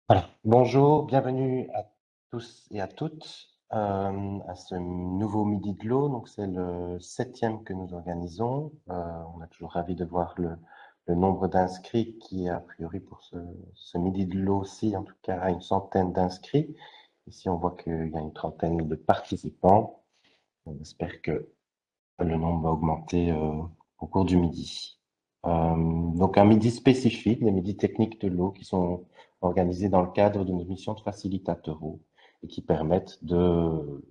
Voilà. Bonjour, bienvenue à tous et à toutes à ce nouveau Midi de l'eau. Donc c'est le 7e que nous organisons. On est toujours ravi de voir le nombre d'inscrits qui est a priori pour ce Midi de l'eau-ci, en tout cas à une centaine d'inscrits. Ici, on voit qu'il y a une trentaine de participants. On espère que le nombre va augmenter au cours du midi. Donc un midi spécifique, des midis techniques de l'eau qui sont organisés dans le cadre de nos missions de facilitateurs eau et qui permettent de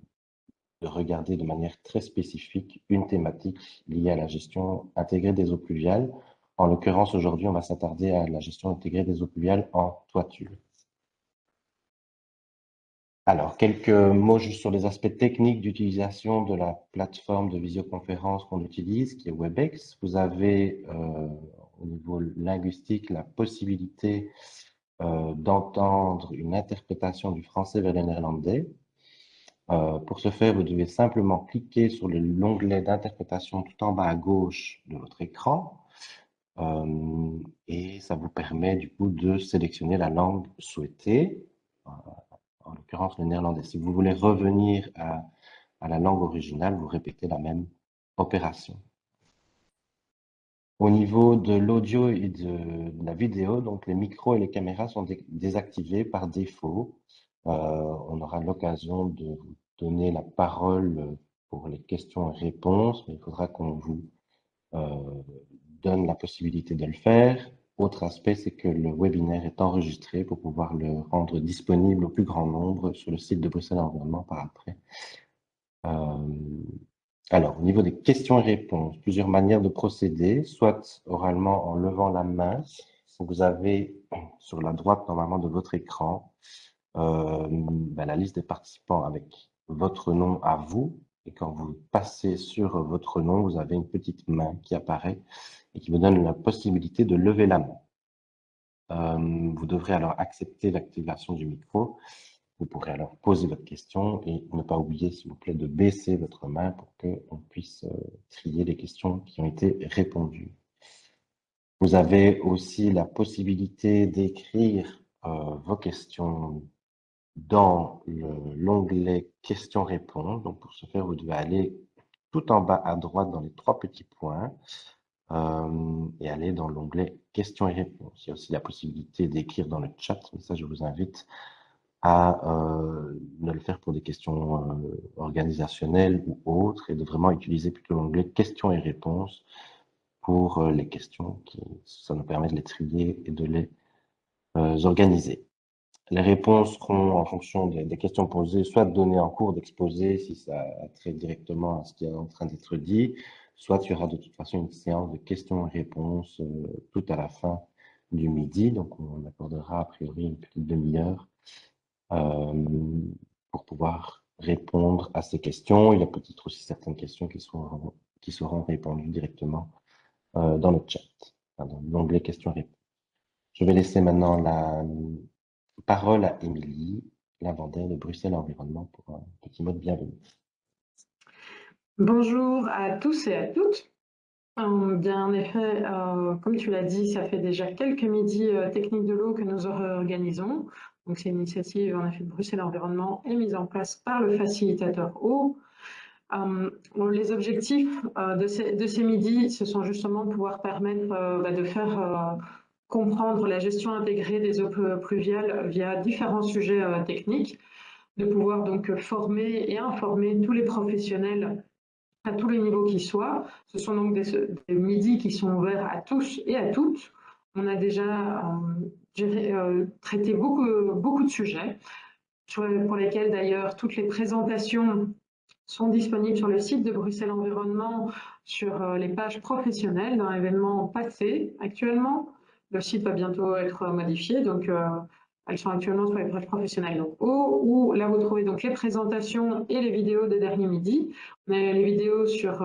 regarder de manière très spécifique une thématique liée à la gestion intégrée des eaux pluviales. En l'occurrence, aujourd'hui, on va s'attarder à la gestion intégrée des eaux pluviales en toiture. Alors, quelques mots juste sur les aspects techniques d'utilisation de la plateforme de visioconférence qu'on utilise, qui est WebEx. Vous avez au niveau linguistique la possibilité d'entendre une interprétation du français vers le néerlandais. Pour ce faire, vous devez simplement cliquer sur l'onglet d'interprétation tout en bas à gauche de votre écran. Et ça vous permet du coup de sélectionner la langue souhaitée, en l'occurrence le néerlandais. Si vous voulez revenir à la langue originale, vous répétez la même opération. Au niveau de l'audio et de la vidéo, donc les micros et les caméras sont désactivés par défaut. On aura l'occasion de vous donner la parole pour les questions et réponses, mais il faudra qu'on vous euh, donne la possibilité de le faire. Autre aspect, c'est que le webinaire est enregistré pour pouvoir le rendre disponible au plus grand nombre sur le site de Bruxelles Environnement par après. Alors, au niveau des questions et réponses, plusieurs manières de procéder, soit oralement en levant la main. Si vous avez sur la droite normalement de votre écran la liste des participants avec votre nom à vous. Et quand vous passez sur votre nom, vous avez une petite main qui apparaît et qui vous donne la possibilité de lever la main. Vous devrez alors accepter l'activation du micro. Vous pourrez alors poser votre question et ne pas oublier, s'il vous plaît, de baisser votre main pour qu'on puisse trier les questions qui ont été répondues. Vous avez aussi la possibilité d'écrire vos questions dans l'onglet questions-réponses. Donc, pour ce faire, vous devez aller tout en bas à droite dans les trois petits points et aller dans l'onglet questions et réponses. Il y a aussi la possibilité d'écrire dans le chat, mais ça, je vous invite à ne le faire pour des questions organisationnelles ou autres et de vraiment utiliser plutôt l'onglet questions et réponses pour les questions ça nous permet de les trier et de les organiser. Les réponses seront en fonction des questions posées, soit données en cours d'exposé si ça a trait directement à ce qui est en train d'être dit, soit il y aura de toute façon une séance de questions et réponses tout à la fin du midi. Donc on accordera a priori une petite demi-heure euh, pour pouvoir répondre à ces questions. Il y a peut-être aussi certaines questions qui seront répondues directement dans le chat, dans l'onglet questions-réponses. Je vais laisser maintenant la parole à Émilie Lavandet de Bruxelles Environnement pour un petit mot de bienvenue. Bonjour à tous et à toutes. Bien, en effet, comme tu l'as dit, ça fait déjà quelques midis techniques de l'eau que nous organisons. Donc, c'est une initiative en effet de Bruxelles Environnement et mise en place par le facilitateur eau. Les objectifs de ces midis, ce sont justement de pouvoir permettre de faire comprendre la gestion intégrée des eaux pluviales via différents sujets techniques, de pouvoir donc former et informer tous les professionnels à tous les niveaux qui soient. Ce sont donc des midis qui sont ouverts à tous et à toutes. On a déjà traité beaucoup de sujets, pour lesquels d'ailleurs toutes les présentations sont disponibles sur le site de Bruxelles Environnement, sur les pages professionnelles d'un événement passé actuellement. Le site va bientôt être modifié, donc elles sont actuellement sur les pages professionnelles donc, où là vous trouvez donc les présentations et les vidéos des derniers midis. On a les vidéos sur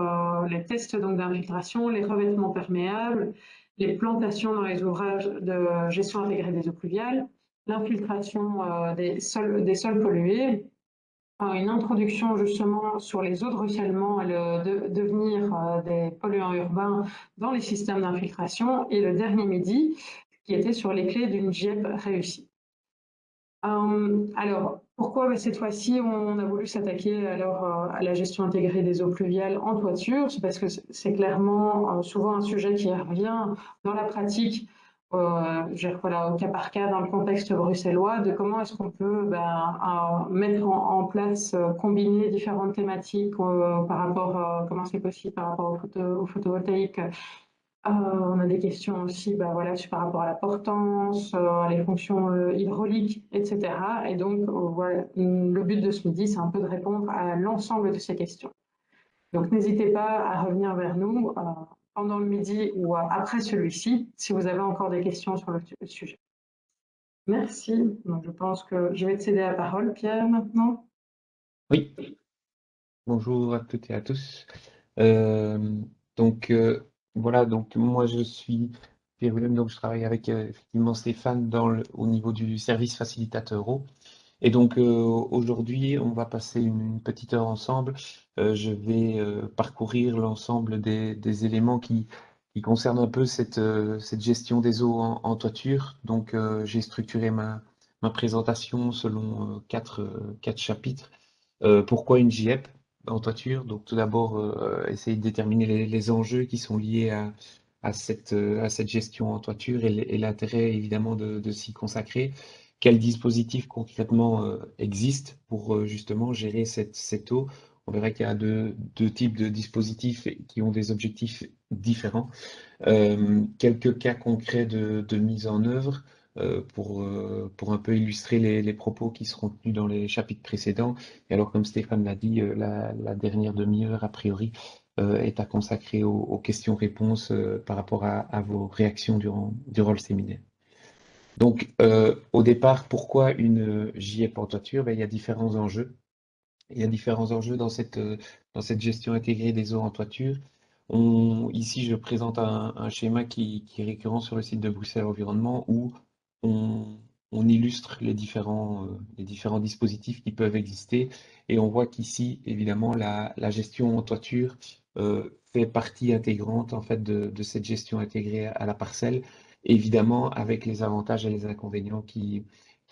les tests d'infiltration, les revêtements perméables, les plantations dans les ouvrages de gestion intégrée des eaux pluviales, l'infiltration des sols pollués, une introduction justement sur les eaux de ruissellement et le devenir des polluants urbains dans les systèmes d'infiltration, et le dernier midi qui était sur les clés d'une GIEP réussie. Alors, pourquoi cette fois-ci on a voulu s'attaquer alors à la gestion intégrée des eaux pluviales en toiture? C'est parce que c'est clairement souvent un sujet qui revient dans la pratique, voilà, au cas par cas dans le contexte bruxellois, de comment est-ce qu'on peut mettre en place, combiner différentes thématiques par rapport, comment c'est possible par rapport au photovoltaïque. On a des questions aussi voilà, par rapport à la portance, les fonctions hydrauliques, etc. Et donc, voilà, le but de ce midi, c'est un peu de répondre à l'ensemble de ces questions. Donc, n'hésitez pas à revenir vers nous pendant le midi ou après celui-ci, si vous avez encore des questions sur le sujet. Merci. Donc, je pense que je vais te céder la parole, Pierre, maintenant. Oui, bonjour à toutes et à tous. Euh, donc voilà, donc moi je suis Pierre Willem, donc je travaille avec effectivement Stéphane au niveau du service facilitateur euro. Et donc aujourd'hui, on va passer une petite heure ensemble. Je vais parcourir l'ensemble des éléments qui concernent un peu cette gestion des eaux en toiture. Donc j'ai structuré ma présentation selon quatre chapitres. Pourquoi une JEP en toiture? Donc tout d'abord, essayer de déterminer les enjeux qui sont liés à cette gestion en toiture et l'intérêt évidemment de s'y consacrer. Quels dispositifs concrètement existent pour justement gérer cette eau? On verra qu'il y a deux types de dispositifs qui ont des objectifs différents. Quelques cas concrets de mise en œuvre pour un peu illustrer les propos qui seront tenus dans les chapitres précédents. Et alors, comme Stéphane l'a dit, la dernière demi-heure, a priori, est à consacrer aux questions-réponses par rapport à vos réactions durant le séminaire. Donc, au départ, pourquoi une JEP en toiture? Ben, il y a différents enjeux. Il y a différents enjeux dans cette gestion intégrée des eaux en toiture. Ici, je présente un schéma qui est récurrent sur le site de Bruxelles Environnement où on, on illustre les différents dispositifs qui peuvent exister. Et on voit qu'ici, évidemment, la gestion en toiture fait partie intégrante en fait, de cette gestion intégrée à la parcelle, évidemment avec les avantages et les inconvénients qui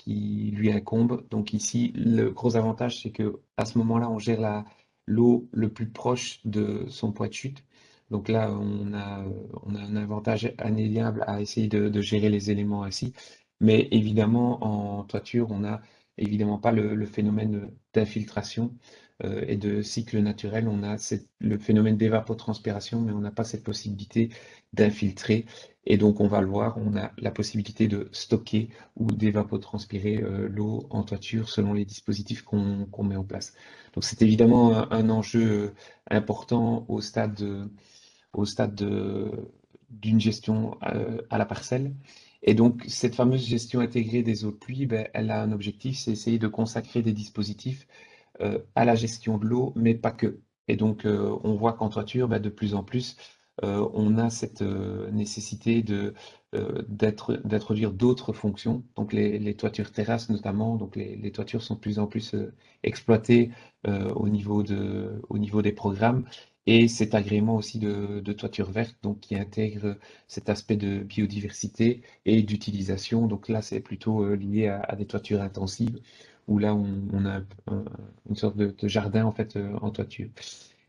lui incombent. Donc ici, le gros avantage, c'est que à ce moment-là, on gère l'eau le plus proche de son point de chute. Donc là, on a un avantage indéniable à essayer de gérer les éléments ainsi. Mais évidemment, en toiture, on n'a évidemment pas le phénomène d'infiltration et de cycle naturel. On a le phénomène d'évapotranspiration, mais on n'a pas cette possibilité d'infiltrer. Et donc, on va le voir, on a la possibilité de stocker ou d'évapotranspirer l'eau en toiture selon les dispositifs qu'on met en place. Donc, c'est évidemment un enjeu important au stade d'une gestion à la parcelle. Et donc, cette fameuse gestion intégrée des eaux de pluie, ben, elle a un objectif, c'est essayer de consacrer des dispositifs à la gestion de l'eau, mais pas que. Et donc, on voit qu'en toiture, ben, de plus en plus, on a cette nécessité d'introduire d'autres fonctions. Donc, les toitures terrasses notamment, donc les toitures sont de plus en plus exploitées au niveau des programmes. Et cet agrément aussi de toiture verte, donc qui intègre cet aspect de biodiversité et d'utilisation. Donc là, c'est plutôt lié à des toitures intensives, où là, on a une sorte de jardin en fait en toiture.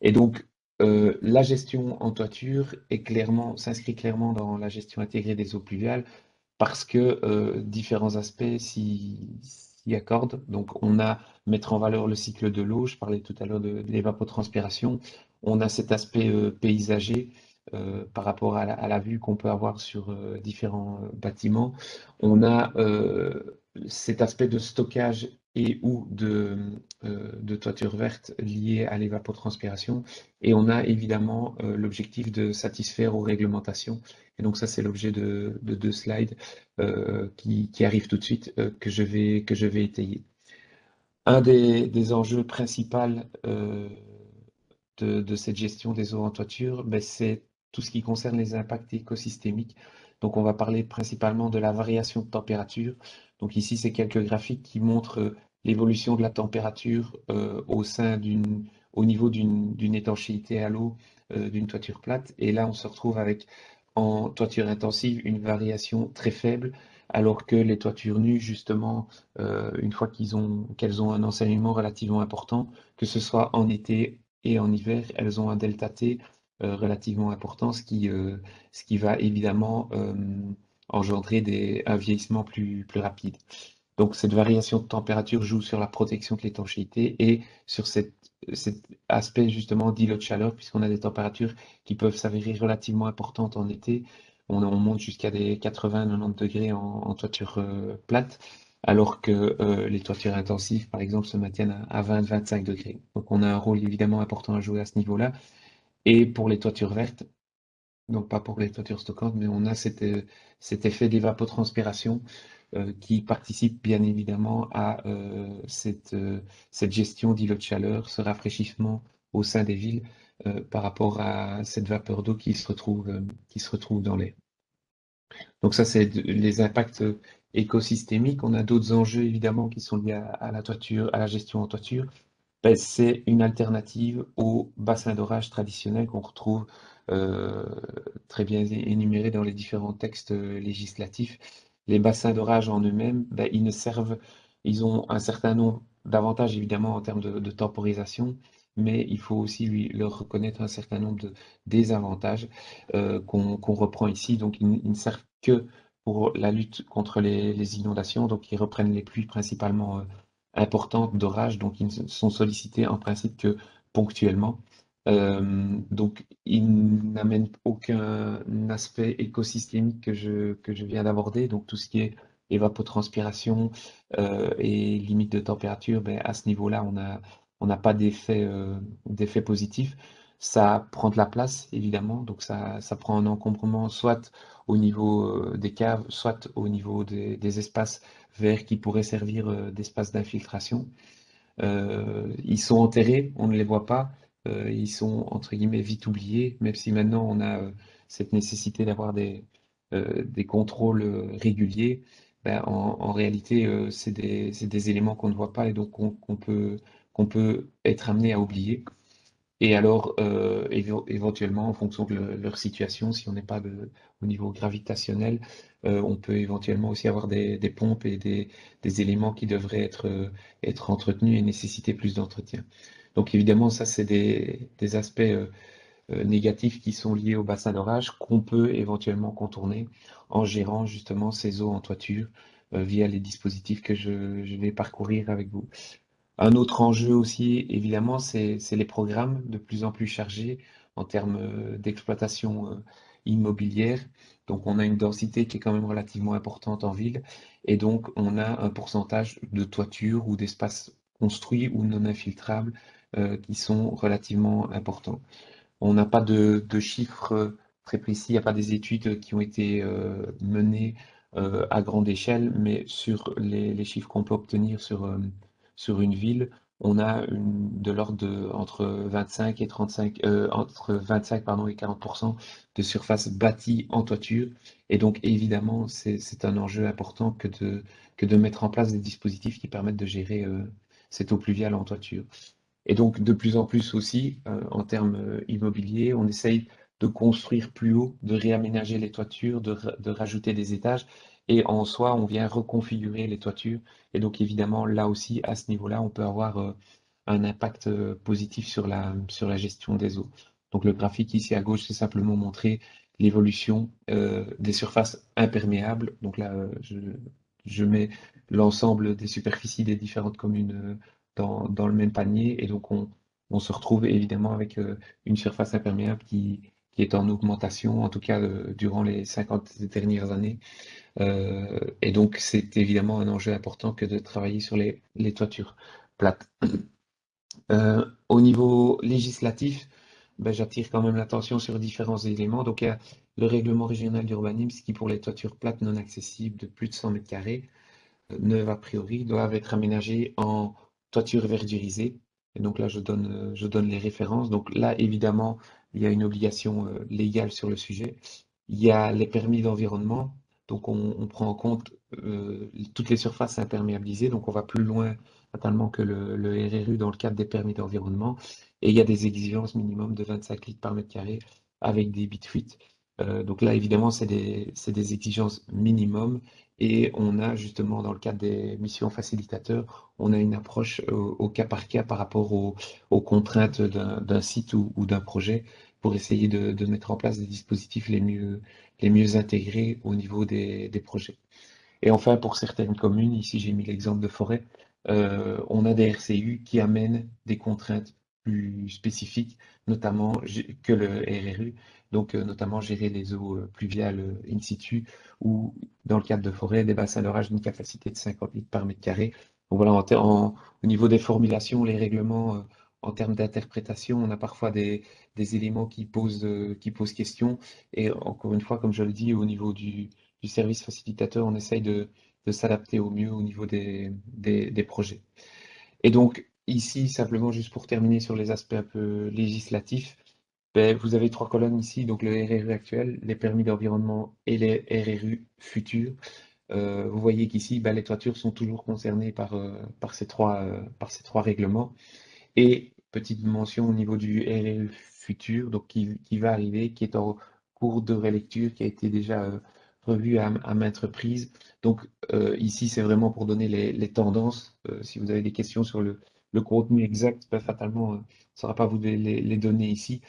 Et donc, la gestion en toiture s'inscrit clairement dans la gestion intégrée des eaux pluviales parce que différents aspects s'y accordent. Donc, on a mettre en valeur le cycle de l'eau. Je parlais tout à l'heure de l'évapotranspiration. On a cet aspect paysager par rapport à la vue qu'on peut avoir sur différents bâtiments. On a cet aspect de stockage et ou de toiture verte lié à l'évapotranspiration. Et on a évidemment l'objectif de satisfaire aux réglementations. Et donc ça, c'est l'objet de deux slides qui arrivent tout de suite, que je vais étayer. Un des enjeux principaux de cette gestion des eaux en toiture, ben, c'est tout ce qui concerne les impacts écosystémiques. Donc on va parler principalement de la variation de température. Donc ici, c'est quelques graphiques qui montrent l'évolution de la température au niveau d'une étanchéité à l'eau d'une toiture plate. Et là, on se retrouve avec, en toiture intensive, une variation très faible, alors que les toitures nues, justement, une fois qu'elles ont un ensoleillement relativement important, que ce soit en été et en hiver, elles ont un delta T relativement important, ce qui va évidemment engendrer un vieillissement plus rapide. Donc cette variation de température joue sur la protection de l'étanchéité et sur cet aspect justement d'îlot de chaleur, puisqu'on a des températures qui peuvent s'avérer relativement importantes en été. On monte jusqu'à des 80-90 degrés en toiture plate, alors que les toitures intensives, par exemple, se maintiennent à 20-25 degrés. Donc on a un rôle évidemment important à jouer à ce niveau-là. Et pour les toitures vertes, donc pas pour les toitures stockantes, mais on a cet effet d'évapotranspiration qui participe bien évidemment à cette gestion d'îlots de chaleur, ce rafraîchissement au sein des villes par rapport à cette vapeur d'eau qui se retrouve dans l'air. Donc ça, c'est les impacts écosystémiques. On a d'autres enjeux évidemment qui sont liés à la toiture, à la gestion en toiture. Ben, c'est une alternative au bassin d'orage traditionnel qu'on retrouve euh, très bien énuméré dans les différents textes législatifs. Les bassins d'orage en eux-mêmes, ben, ils ont un certain nombre d'avantages évidemment en termes de temporisation, mais il faut aussi leur reconnaître un certain nombre de désavantages qu'on reprend ici. Donc, ils ne servent que pour la lutte contre les inondations, donc ils reprennent les pluies principalement importantes d'orage, donc ils ne sont sollicités en principe que ponctuellement. Donc, ils n'amènent aucun aspect écosystémique que je viens d'aborder, donc tout ce qui est évapotranspiration et limite de température, ben, à ce niveau-là, on n'a pas d'effet positif. Ça prend de la place, évidemment, donc ça prend un encombrement soit au niveau des caves, soit au niveau des espaces verts qui pourraient servir d'espace d'infiltration. Ils sont enterrés, on ne les voit pas, ils sont entre guillemets vite oubliés, même si maintenant on a cette nécessité d'avoir des contrôles réguliers. Ben, en réalité, c'est des éléments qu'on ne voit pas et donc qu'on peut être amené à oublier. Et alors, éventuellement, en fonction de leur situation, si on n'est pas au niveau gravitationnel, on peut éventuellement aussi avoir des pompes et des éléments qui devraient être entretenus et nécessiter plus d'entretien. Donc évidemment, ça, c'est des aspects négatifs qui sont liés au bassin d'orage qu'on peut éventuellement contourner en gérant justement ces eaux en toiture via les dispositifs que je vais parcourir avec vous. Un autre enjeu aussi, évidemment, c'est les programmes de plus en plus chargés en termes d'exploitation immobilière. Donc, on a une densité qui est quand même relativement importante en ville et donc on a un pourcentage de toitures ou d'espaces construits ou non infiltrables qui sont relativement importants. On n'a pas de chiffres très précis, il n'y a pas des études qui ont été menées à grande échelle, mais sur les chiffres qu'on peut obtenir sur une ville, on a de l'ordre entre 25 et 35, entre 25 pardon, et 40% de surface bâtie en toiture. Et donc, évidemment, c'est un enjeu important que de mettre en place des dispositifs qui permettent de gérer cette eau pluviale en toiture. Et donc, de plus en plus aussi, en termes immobiliers, on essaye de construire plus haut, de réaménager les toitures, de rajouter des étages. Et en soi, on vient reconfigurer les toitures. Et donc, évidemment, là aussi, à ce niveau-là, on peut avoir un impact positif sur la gestion des eaux. Donc, le graphique ici à gauche, c'est simplement montrer l'évolution des surfaces imperméables. Donc là, je mets l'ensemble des superficies des différentes communes dans le même panier. Et donc, on se retrouve évidemment avec une surface imperméable qui est en augmentation, en tout cas durant les 50 dernières années. Et donc, c'est évidemment un enjeu important que de travailler sur les toitures plates. Au niveau législatif, ben, j'attire quand même l'attention sur différents éléments. Donc, il y a le règlement régional d'urbanisme qui, pour les toitures plates non accessibles de plus de 100 mètres carrés, neuves a priori, doivent être aménagées en toiture verdurisée. Et donc là, je donne les références. Donc là, évidemment, il y a une obligation légale sur le sujet. Il y a les permis d'environnement. Donc on prend en compte toutes les surfaces imperméabilisées. Donc on va plus loin fatalement que le RRU dans le cadre des permis d'environnement. Et il y a des exigences minimum de 25 litres par mètre carré avec des bituites. Donc là, évidemment, c'est des exigences minimum et on a justement, dans le cadre des missions facilitateurs, on a une approche au cas par cas par rapport aux contraintes d'un site ou d'un projet pour essayer de mettre en place des dispositifs les mieux intégrés au niveau des projets. Et enfin, pour certaines communes, ici j'ai mis l'exemple de Forêt, on a des RCU qui amènent des contraintes plus spécifiques, notamment que le RRU, donc notamment gérer les eaux pluviales in situ, ou dans le cadre de Forêt, des bassins d'orage d'une capacité de 50 litres par mètre carré. Donc voilà, au niveau des formulations, les règlements, en termes d'interprétation, on a parfois des éléments qui posent question. Et encore une fois, comme je le dis, au niveau du service facilitateur, on essaye de s'adapter au mieux au niveau des projets. Et donc, ici, simplement, juste pour terminer sur les aspects un peu législatifs, ben, vous avez trois colonnes ici, donc le RRU actuel, les permis d'environnement et les RRU futurs. Vous voyez qu'ici, ben, les toitures sont toujours concernées par par ces trois règlements. Et petite mention au niveau du RRU futur, donc qui va arriver, qui est en cours de relecture, qui a été déjà revu à maintes reprises. Donc ici, c'est vraiment pour donner les tendances. Si vous avez des questions sur le contenu exact, ben, fatalement, ne saura pas vous les donner ici,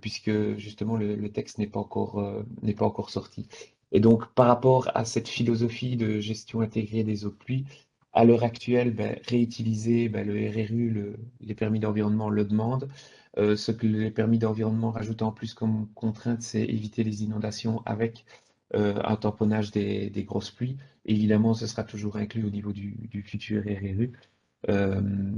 puisque justement le texte n'est pas encore sorti. Et donc, par rapport à cette philosophie de gestion intégrée des eaux de pluie, à l'heure actuelle, ben, réutiliser ben, le RRU, les permis d'environnement le demandent. Ce que les permis d'environnement rajoutent en plus comme contrainte, c'est éviter les inondations avec un tamponnage des grosses pluies. Évidemment, ce sera toujours inclus au niveau du futur RRU. Euh,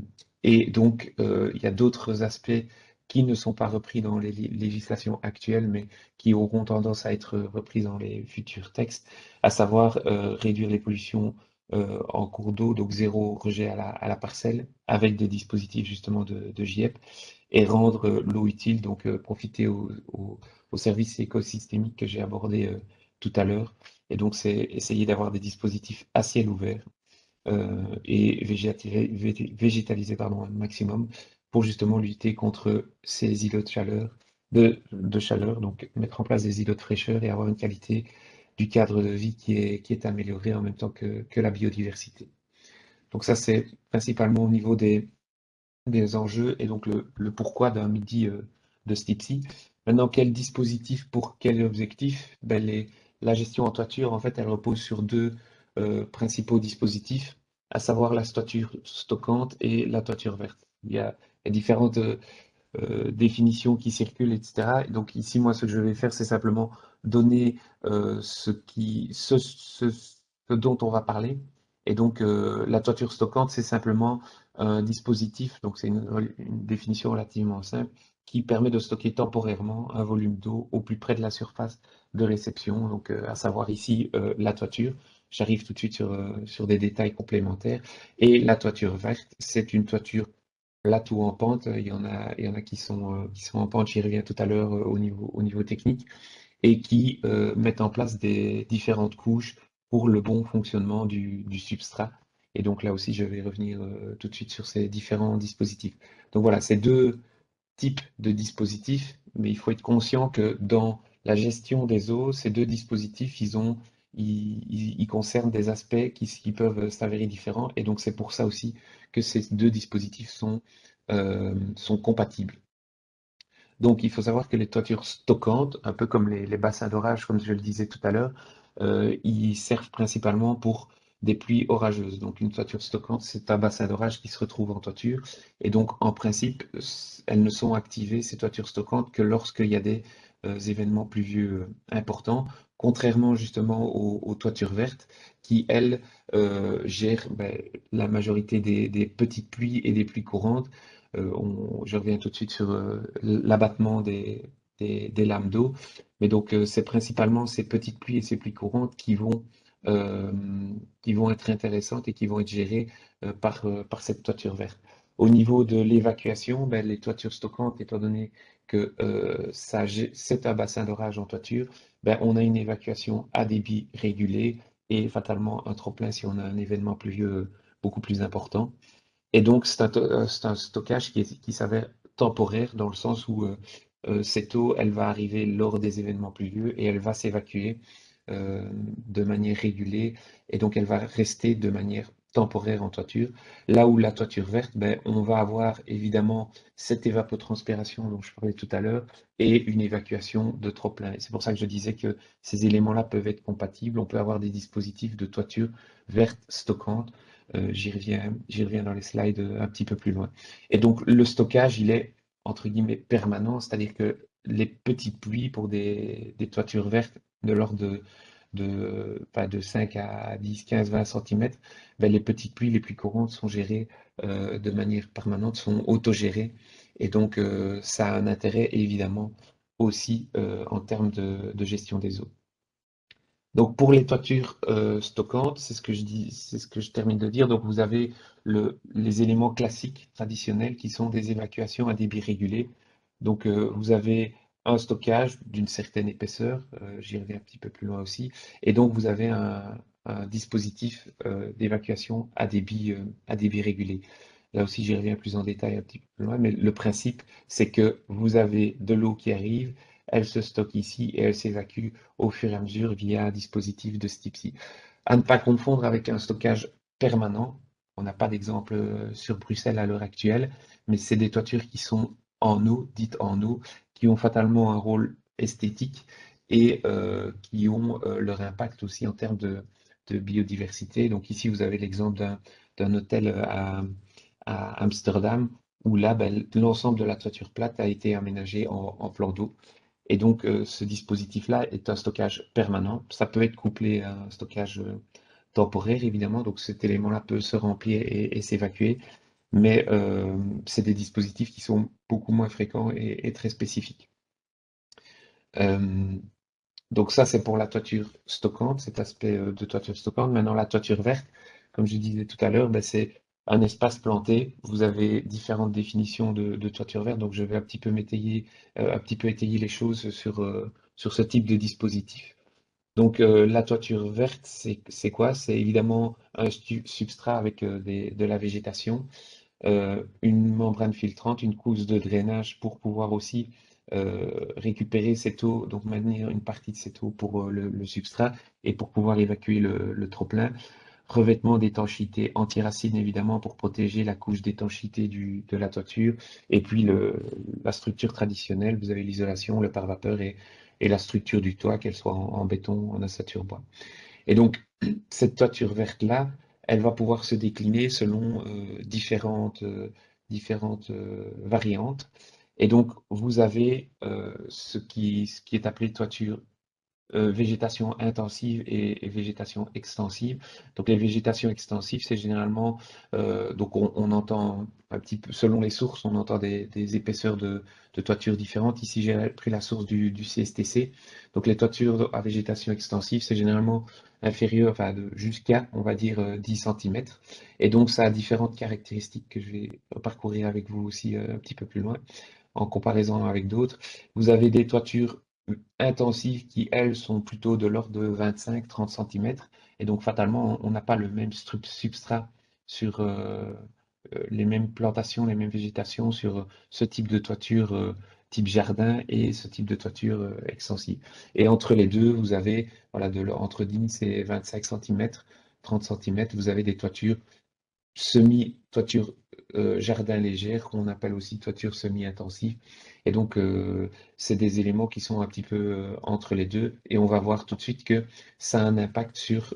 et donc, il y a d'autres aspects qui ne sont pas repris dans les législations actuelles, mais qui auront tendance à être repris dans les futurs textes, à savoir réduire les pollutions en cours d'eau, donc zéro rejet à la parcelle, avec des dispositifs justement de GIEP, et rendre l'eau utile, donc profiter aux services écosystémiques que j'ai abordés tout à l'heure. Et donc, c'est essayer d'avoir des dispositifs à ciel ouvert et végétaliser pardon, un maximum pour justement lutter contre ces îlots de chaleur, de chaleur, donc mettre en place des îlots de fraîcheur et avoir une qualité du cadre de vie qui est améliorée en même temps que la biodiversité. Donc ça, c'est principalement au niveau des enjeux et donc le pourquoi d'un midi de ce type-ci. Maintenant, quel dispositif pour quel objectif? Ben, la gestion en toiture, en fait, elle repose sur deux principaux dispositifs, à savoir la toiture stockante et la toiture verte. Il y a différentes définitions qui circulent, etc. Et donc ici, moi, ce que je vais faire, c'est simplement donner ce dont on va parler. Et donc, la toiture stockante, c'est simplement un dispositif, donc c'est une définition relativement simple, qui permet de stocker temporairement un volume d'eau au plus près de la surface de réception, donc à savoir ici la toiture. J'arrive tout de suite sur des détails complémentaires. Et la toiture verte, c'est une toiture plate ou en pente. Il y en a qui sont en pente, j'y reviens tout à l'heure au niveau technique, et qui mettent en place des différentes couches pour le bon fonctionnement du substrat. Et donc là aussi, je vais revenir tout de suite sur ces différents dispositifs. Donc voilà, ces deux types de dispositifs, mais il faut être conscient que dans la gestion des eaux, ces deux dispositifs, ils concernent des aspects qui peuvent s'avérer différents. Et donc c'est pour ça aussi que ces deux dispositifs sont compatibles. Donc, il faut savoir que les toitures stockantes, un peu comme les bassins d'orage, comme je le disais tout à l'heure, ils servent principalement pour des pluies orageuses. Donc, une toiture stockante, c'est un bassin d'orage qui se retrouve en toiture. Et donc, en principe, elles ne sont activées, ces toitures stockantes, que lorsqu'il y a des événements pluvieux importants, contrairement justement aux toitures vertes, qui, elles, gèrent ben, la majorité des petites pluies et des pluies courantes. Je reviens tout de suite sur l'abattement des lames d'eau. Mais donc, c'est principalement ces petites pluies et ces pluies courantes euh, qui vont être intéressantes et qui vont être gérées par cette toiture verte. Au niveau de l'évacuation, ben, les toitures stockantes, étant donné que c'est un bassin d'orage en toiture, ben, on a une évacuation à débit régulé et fatalement un trop-plein si on a un événement pluvieux beaucoup plus important. Et donc, c'est un stockage qui s'avère temporaire dans le sens où cette eau, elle va arriver lors des événements pluvieux et elle va s'évacuer de manière régulée et donc elle va rester de manière temporaire en toiture. Là où la toiture verte, ben, on va avoir évidemment cette évapotranspiration dont je parlais tout à l'heure et une évacuation de trop-plein. C'est pour ça que je disais que ces éléments-là peuvent être compatibles. On peut avoir des dispositifs de toiture verte stockante. J'y reviens dans les slides un petit peu plus loin. Et donc le stockage, il est entre guillemets permanent, c'est-à-dire que les petites pluies pour des toitures vertes de l'ordre de 5 à 10, 15, 20 cm, ben, les petites pluies les plus courantes sont gérées de manière permanente, sont autogérées. Et donc, ça a un intérêt évidemment aussi en termes de gestion des eaux. Donc, pour les toitures stockantes, c'est ce que je dis, c'est ce que je termine de dire. Donc, vous avez les éléments classiques, traditionnels, qui sont des évacuations à débit régulé. Donc, vous avez un stockage d'une certaine épaisseur, j'y reviens un petit peu plus loin aussi, et donc vous avez un dispositif d'évacuation à débit régulé. Là aussi, j'y reviens plus en détail un petit peu plus loin, mais le principe, c'est que vous avez de l'eau qui arrive, elle se stocke ici et elle s'évacue au fur et à mesure via un dispositif de ce type-ci. À ne pas confondre avec un stockage permanent. On n'a pas d'exemple sur Bruxelles à l'heure actuelle, mais c'est des toitures qui sont en eau, dites en eau, qui ont fatalement un rôle esthétique et qui ont leur impact aussi en termes de biodiversité. Donc ici, vous avez l'exemple d'un hôtel à Amsterdam, où là, ben, l'ensemble de la toiture plate a été aménagé en plan d'eau. Et donc, ce dispositif-là est un stockage permanent. Ça peut être couplé à un stockage temporaire, évidemment. Donc, cet élément-là peut se remplir et s'évacuer. Mais c'est des dispositifs qui sont beaucoup moins fréquents et très spécifiques. Donc ça, c'est pour la toiture stockante, cet aspect de toiture stockante. Maintenant, la toiture verte, comme je disais tout à l'heure, ben, c'est un espace planté. Vous avez différentes définitions de toiture verte, donc je vais un petit peu étayer les choses sur ce type de dispositif. Donc la toiture verte, c'est quoi? C'est évidemment un substrat avec de la végétation, une membrane filtrante, une couche de drainage pour pouvoir aussi récupérer cette eau, donc maintenir une partie de cette eau pour le substrat et pour pouvoir évacuer le trop-plein. Revêtement d'étanchéité anti-racine évidemment pour protéger la couche d'étanchéité de la toiture. Et puis la structure traditionnelle, vous avez l'isolation, le pare-vapeur et la structure du toit, qu'elle soit en béton, en ossature bois. Et donc, cette toiture verte-là, elle va pouvoir se décliner selon différentes variantes. Et donc, vous avez ce qui est appelé toiture végétation intensive et végétation extensive. Donc les végétations extensives, c'est généralement, donc on entend un petit peu, selon les sources, on entend des épaisseurs de toitures différentes. Ici, j'ai pris la source du CSTC. Donc les toitures à végétation extensive, c'est généralement inférieur, enfin jusqu'à, on va dire, 10 cm. Et donc ça a différentes caractéristiques que je vais parcourir avec vous aussi un petit peu plus loin, en comparaison avec d'autres. Vous avez des toitures intensives qui, elles, sont plutôt de l'ordre de 25-30 cm. Et donc, fatalement, on n'a pas le même substrat sur les mêmes plantations, les mêmes végétations sur ce type de toiture type jardin et ce type de toiture extensive. Et entre les deux, vous avez, voilà, entre 10 et 25 cm, 30 cm, vous avez des toitures semi-toiture jardin légère, qu'on appelle aussi toiture semi-intensive. Et donc, c'est des éléments qui sont un petit peu entre les deux. Et on va voir tout de suite que ça a un impact sur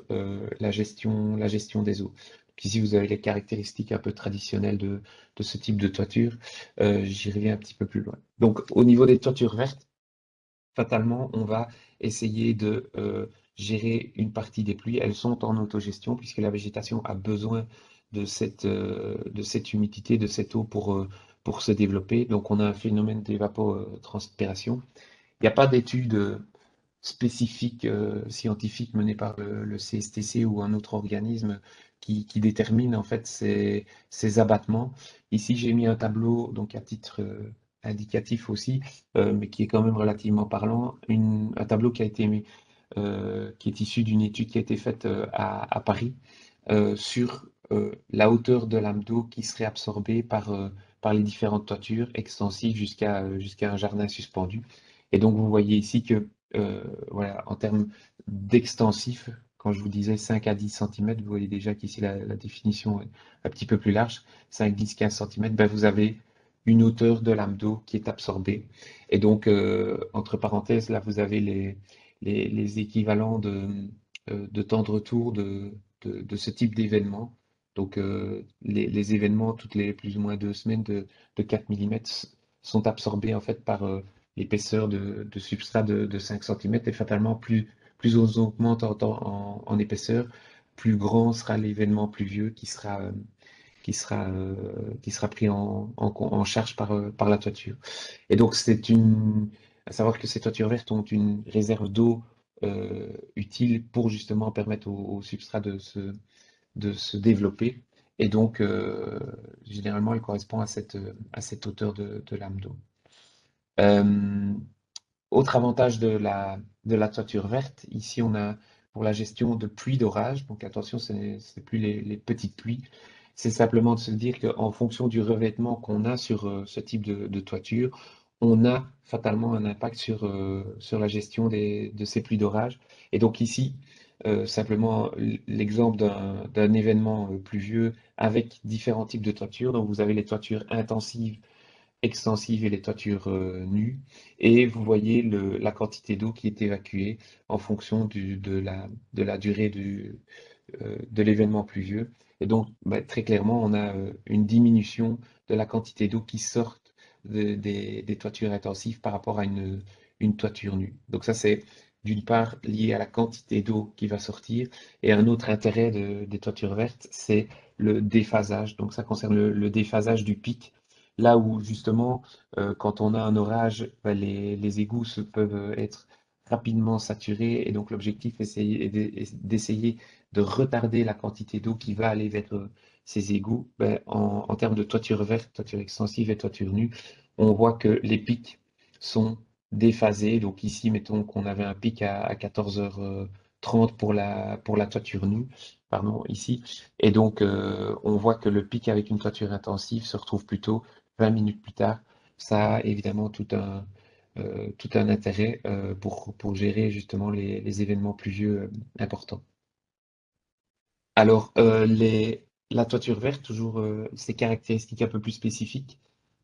la gestion des eaux. Donc ici, vous avez les caractéristiques un peu traditionnelles de ce type de toiture. J'y reviens un petit peu plus loin. Donc, au niveau des toitures vertes, fatalement, on va essayer de gérer une partie des pluies. Elles sont en autogestion puisque la végétation a besoin de cette humidité, de cette eau pour se développer. Donc, on a un phénomène d'évapotranspiration. Il n'y a pas d'études spécifiques scientifiques menées par le CSTC ou un autre organisme qui détermine en fait ces abattements. Ici, j'ai mis un tableau donc à titre indicatif aussi, mais qui est quand même relativement parlant, un tableau qui a été mis, qui est issu d'une étude qui a été faite à Paris sur la hauteur de l'âme d'eau qui serait absorbée par par les différentes toitures extensives jusqu'à un jardin suspendu. Et donc, vous voyez ici que, voilà, en termes d'extensif, quand je vous disais 5 à 10 cm, vous voyez déjà qu'ici la définition est un petit peu plus large, 5, 10, 15 cm, ben, vous avez une hauteur de lame d'eau qui est absorbée. Et donc, entre parenthèses, là, vous avez les équivalents de temps de retour de ce type d'événement. Donc, les événements, toutes les plus ou moins 2 semaines de 4 mm sont absorbés en fait par l'épaisseur de substrat de 5 cm. Et fatalement, plus on augmente en épaisseur, plus grand sera l'événement pluvieux qui sera pris en charge par la toiture. Et donc, à savoir que ces toitures vertes ont une réserve d'eau utile pour justement permettre au substrat de se développer. Et donc, généralement, elle correspond à cette hauteur de lame d'eau. Autre avantage de la toiture verte, ici on a pour la gestion de pluie d'orage, donc attention, ce n'est plus les petites pluies, c'est simplement de se dire qu'en fonction du revêtement qu'on a sur ce type de toiture, on a fatalement un impact sur la gestion de ces pluies d'orage. Et donc ici, simplement l'exemple d'un événement pluvieux avec différents types de toitures. Donc vous avez les toitures intensives, extensive et les toitures nues. Et vous voyez la quantité d'eau qui est évacuée en fonction de la durée de l'événement pluvieux. Et donc, bah, très clairement, on a une diminution de la quantité d'eau qui sort des toitures intensives par rapport à une toiture nue. Donc ça, c'est d'une part lié à la quantité d'eau qui va sortir. Et un autre intérêt des toitures vertes, c'est le déphasage. Donc ça concerne le déphasage du pic. Là où justement, quand on a un orage, bah, les égouts peuvent être rapidement saturés. Et donc l'objectif est d'essayer de retarder la quantité d'eau qui va aller vers ces égouts. Ben, en termes de toiture verte, toiture extensive et toiture nue, on voit que les pics sont déphasés. Donc ici, mettons qu'on avait un pic à 14h30 pour la toiture nue, pardon, ici. Et donc, on voit que le pic avec une toiture intensive se retrouve plutôt 20 minutes plus tard. Ça a évidemment tout un intérêt pour gérer justement les événements pluvieux importants. Alors, la toiture verte, toujours ses caractéristiques un peu plus spécifiques.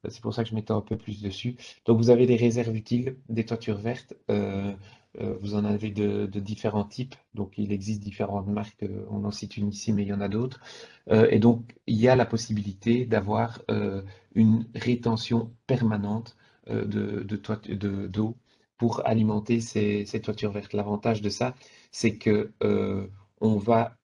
C'est pour ça que je m'étends un peu plus dessus. Donc, vous avez des réserves utiles, des toitures vertes. Vous en avez de différents types. Donc, il existe différentes marques. On en cite une ici, mais il y en a d'autres. Et donc, il y a la possibilité d'avoir une rétention permanente d'eau pour alimenter ces toitures vertes. L'avantage de ça, c'est que on va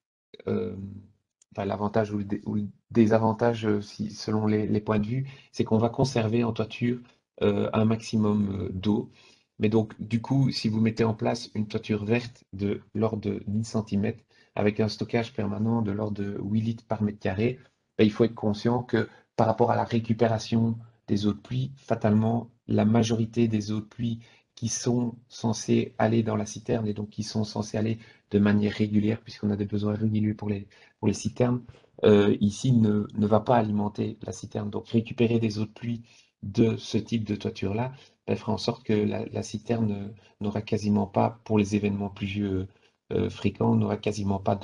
enfin, l'avantage ou le désavantage, selon les points de vue, c'est qu'on va conserver en toiture un maximum d'eau. Mais donc, du coup, si vous mettez en place une toiture verte de l'ordre de 10 cm avec un stockage permanent de l'ordre de 8 litres par mètre carré, ben, il faut être conscient que par rapport à la récupération des eaux de pluie, fatalement, la majorité des eaux de pluie qui sont censées aller dans la citerne et donc qui sont censées aller de manière régulière, puisqu'on a des besoins réguliers pour les citernes, ici ne va pas alimenter la citerne. Donc récupérer des eaux de pluie de ce type de toiture-là ben, fera en sorte que la citerne n'aura quasiment pas, pour les événements pluvieux fréquents, n'aura quasiment pas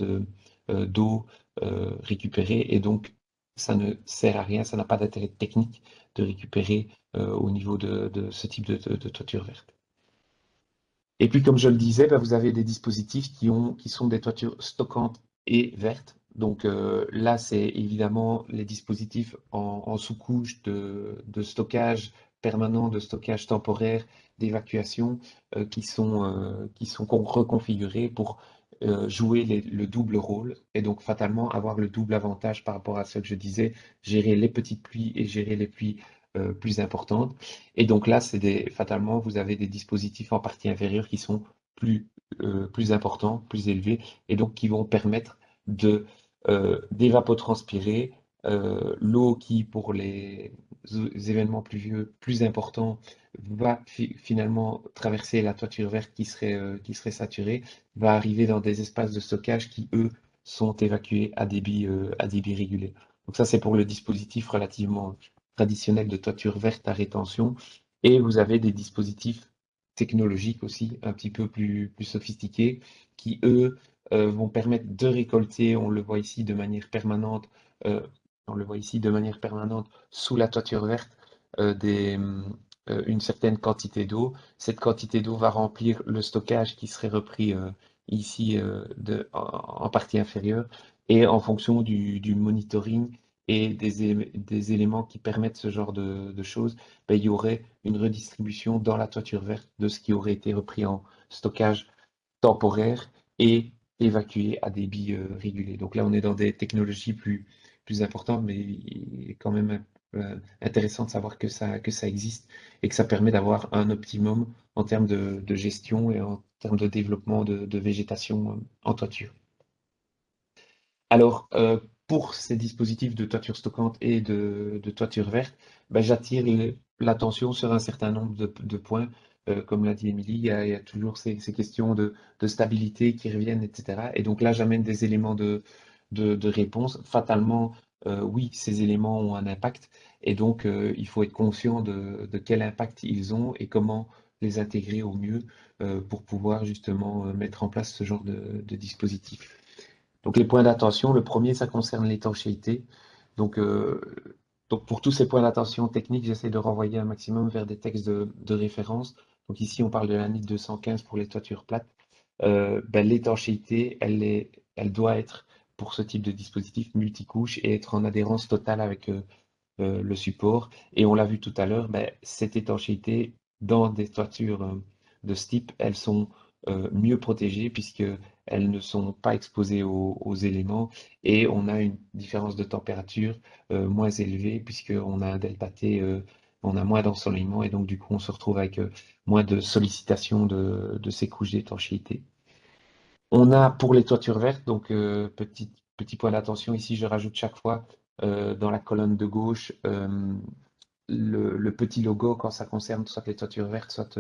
d'eau récupérée. Et donc, ça ne sert à rien, ça n'a pas d'intérêt technique de récupérer au niveau de ce type de toiture verte. Et puis, comme je le disais, bah, vous avez des dispositifs qui sont des toitures stockantes et vertes. Donc là, c'est évidemment les dispositifs en sous-couche de stockage permanent, de stockage temporaire, d'évacuation, qui sont reconfigurés pour jouer le double rôle et donc fatalement avoir le double avantage par rapport à ce que je disais, gérer les petites pluies et gérer les pluies plus importantes. Et donc là, fatalement, vous avez des dispositifs en partie inférieure qui sont plus importants, plus élevés, et donc qui vont permettre d'évapotranspirer l'eau qui, pour les événements pluvieux plus importants, va finalement traverser la toiture verte qui serait saturée, va arriver dans des espaces de stockage qui, eux, sont évacués à débit régulier. Donc ça, c'est pour le dispositif relativement traditionnelle de toiture verte à rétention, et vous avez des dispositifs technologiques aussi, un petit peu plus sophistiqués, qui, eux, vont permettre de récolter, on le voit ici de manière permanente, sous la toiture verte, une certaine quantité d'eau. Cette quantité d'eau va remplir le stockage qui serait repris ici en partie inférieure, et en fonction du monitoring et des éléments qui permettent ce genre de choses, ben, il y aurait une redistribution dans la toiture verte de ce qui aurait été repris en stockage temporaire et évacué à débit régulé. Donc là, on est dans des technologies plus importantes, mais il est quand même intéressant de savoir que ça existe et que ça permet d'avoir un optimum en termes de gestion et en termes de développement de végétation en toiture. Alors, pour ces dispositifs de toiture stockante et de toiture verte, ben, j'attire l'attention sur un certain nombre de points. Comme l'a dit Émilie, il y a toujours ces questions de stabilité qui reviennent, etc. Et donc là, j'amène des éléments de réponse. Fatalement, oui, ces éléments ont un impact. Et donc, il faut être conscient de quel impact ils ont et comment les intégrer au mieux pour pouvoir justement mettre en place ce genre de dispositif. Donc les points d'attention, le premier, ça concerne l'étanchéité. Donc, euh, donc pour tous ces points d'attention techniques, j'essaie de renvoyer un maximum vers des textes de référence. Donc ici, on parle de la NIT 215 pour les toitures plates. Ben, l'étanchéité, elle doit être pour ce type de dispositif multicouche et être en adhérence totale avec le support. Et on l'a vu tout à l'heure, ben, cette étanchéité dans des toitures de ce type, elles sont mieux protégées puisque elles ne sont pas exposées aux éléments, et on a une différence de température moins élevée puisqu'on a un delta T, on a moins d'ensoleillement, et donc du coup on se retrouve avec moins de sollicitation de ces couches d'étanchéité. On a pour les toitures vertes, donc petit point d'attention ici, je rajoute chaque fois dans la colonne de gauche le petit logo quand ça concerne soit les toitures vertes, soit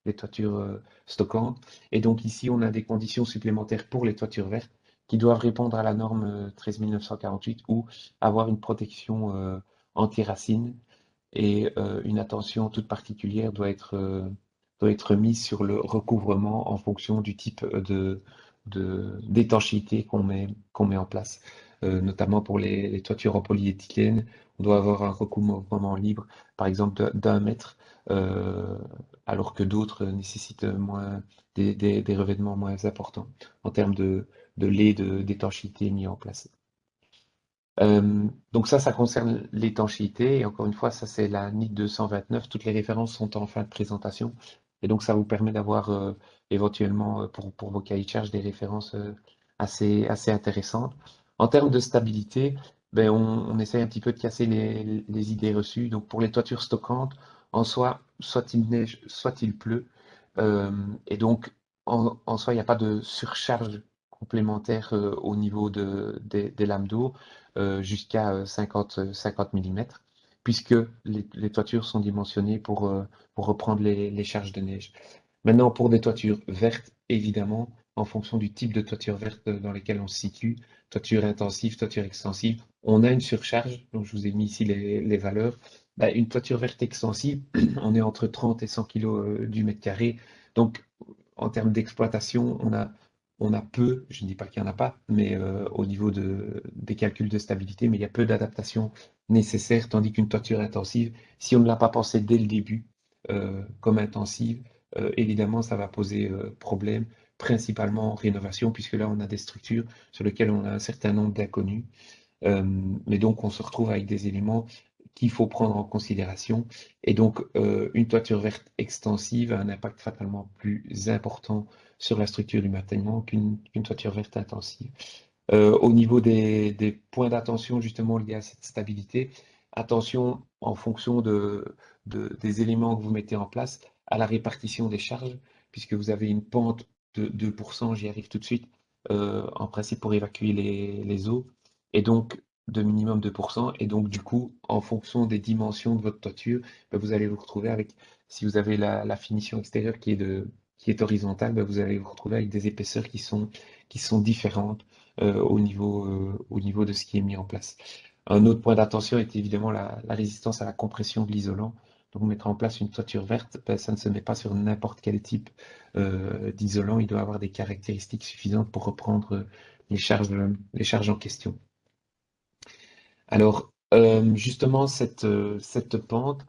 les toitures stockantes. Et donc ici, on a des conditions supplémentaires pour les toitures vertes qui doivent répondre à la norme 13948 ou avoir une protection anti-racine, et une attention toute particulière doit être mise sur le recouvrement en fonction du type d'étanchéité qu'on met en place. Notamment pour les toitures en polyéthylène, on doit avoir un recouvrement libre, par exemple d'un mètre, alors que d'autres nécessitent des revêtements moins importants en termes de lait d'étanchéité mis en place. Donc ça concerne l'étanchéité. Et encore une fois, ça, c'est la NIT 229. Toutes les références sont en fin de présentation. Et donc, ça vous permet d'avoir éventuellement pour vos cahiers de charges des références assez intéressantes. En termes de stabilité, ben, on essaie un petit peu de casser les idées reçues. Donc, pour les toitures stockantes, en soi, soit il neige, soit il pleut. Et donc, en soi, il n'y a pas de surcharge complémentaire au niveau des lames d'eau jusqu'à 50 mm, puisque les toitures sont dimensionnées pour reprendre les charges de neige. Maintenant, pour des toitures vertes, évidemment, en fonction du type de toiture verte dans lesquelles on se situe, toiture intensive, toiture extensive, on a une surcharge. Donc, je vous ai mis ici les valeurs. Bah, une toiture verte extensive, on est entre 30 et 100 kg du mètre carré. Donc, en termes d'exploitation, on a peu, je ne dis pas qu'il n'y en a pas, mais au niveau des calculs de stabilité, mais il y a peu d'adaptations nécessaires, tandis qu'une toiture intensive, si on ne l'a pas pensé dès le début comme intensive, évidemment, ça va poser problème, principalement en rénovation, puisque là, on a des structures sur lesquelles on a un certain nombre d'inconnus. Mais donc, on se retrouve avec des éléments qu'il faut prendre en considération. Et donc, une toiture verte extensive a un impact fatalement plus important sur la structure du bâtiment qu'une toiture verte intensive. Au niveau des points d'attention justement liés à cette stabilité, attention en fonction des éléments que vous mettez en place à la répartition des charges, puisque vous avez une pente de 2%, j'y arrive tout de suite, en principe pour évacuer les eaux, et donc de minimum 2%, et donc du coup, en fonction des dimensions de votre toiture, ben, vous allez vous retrouver avec, si vous avez la finition extérieure qui est horizontale, ben, vous allez vous retrouver avec des épaisseurs qui sont différentes au niveau de ce qui est mis en place. Un autre point d'attention est évidemment la résistance à la compression de l'isolant. Donc, mettre en place une toiture verte, ben, ça ne se met pas sur n'importe quel type d'isolant. Il doit avoir des caractéristiques suffisantes pour reprendre les charges en question. Alors, justement, cette pente,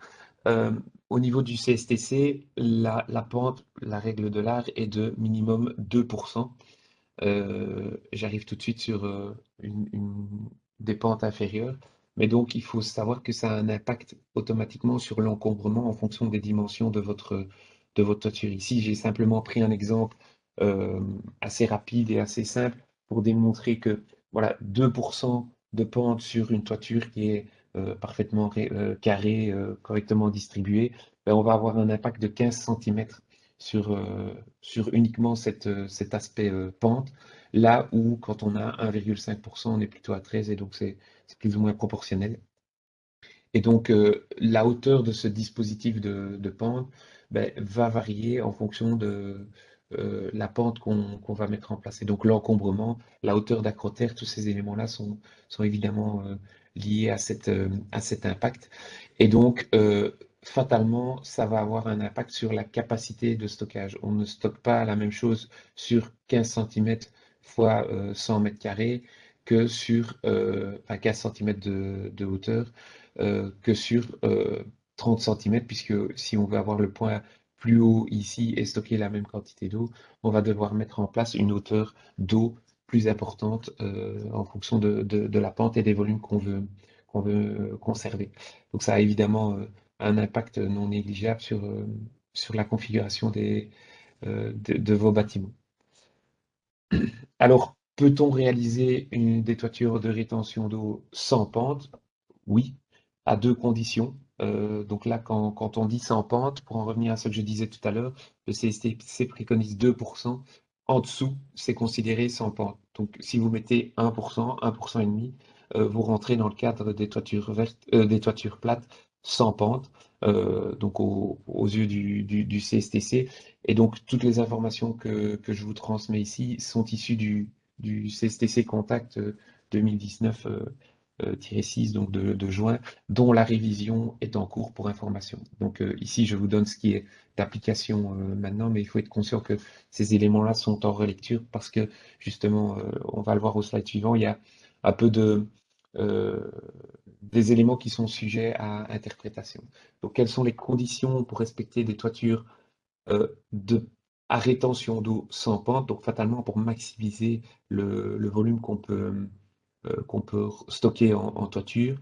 euh, au niveau du CSTC, la pente, la règle de l'art est de minimum 2%. J'arrive tout de suite sur des pentes inférieures. Mais donc, il faut savoir que ça a un impact automatiquement sur l'encombrement en fonction des dimensions de votre toiture. Ici, j'ai simplement pris un exemple assez rapide et assez simple pour démontrer que voilà, 2% de pente sur une toiture qui est parfaitement carrée, correctement distribuée, ben, on va avoir un impact de 15 centimètres sur uniquement cet aspect pente. Là où, quand on a 1,5%, on est plutôt à 13 et donc c'est plus ou moins proportionnel. Et donc, la hauteur de ce dispositif de pente ben, va varier en fonction de la pente qu'on va mettre en place. Et donc, l'encombrement, la hauteur d'acrotère, tous ces éléments-là sont évidemment liés à cet impact. Et donc, fatalement, ça va avoir un impact sur la capacité de stockage. On ne stocke pas la même chose sur 15 cm fois 100 mètres carrés que sur 15 cm de hauteur que sur 30 cm, puisque si on veut avoir le point plus haut ici et stocker la même quantité d'eau, on va devoir mettre en place une hauteur d'eau plus importante en fonction de la pente et des volumes qu'on veut conserver. Donc ça a évidemment un impact non négligeable sur la configuration de vos bâtiments. Alors, peut-on réaliser des toitures de rétention d'eau sans pente? Oui, à deux conditions. Donc là, quand on dit sans pente, pour en revenir à ce que je disais tout à l'heure, le CSTC préconise 2%. En dessous, c'est considéré sans pente. Donc si vous mettez 1%, 1,5%, vous rentrez dans le cadre des toitures vertes, des toitures plates sans pente, donc aux yeux du CSTC. Et donc toutes les informations que je vous transmets ici sont issues du CSTC Contact 2019 6, donc de juin, dont la révision est en cours pour information. Donc ici, je vous donne ce qui est d'application maintenant, mais il faut être conscient que ces éléments-là sont en relecture parce que justement, on va le voir au slide suivant, il y a un peu euh, des éléments qui sont sujets à interprétation. Donc quelles sont les conditions pour respecter des toitures à rétention d'eau sans pente, donc fatalement pour maximiser le volume qu'on peut stocker en toiture.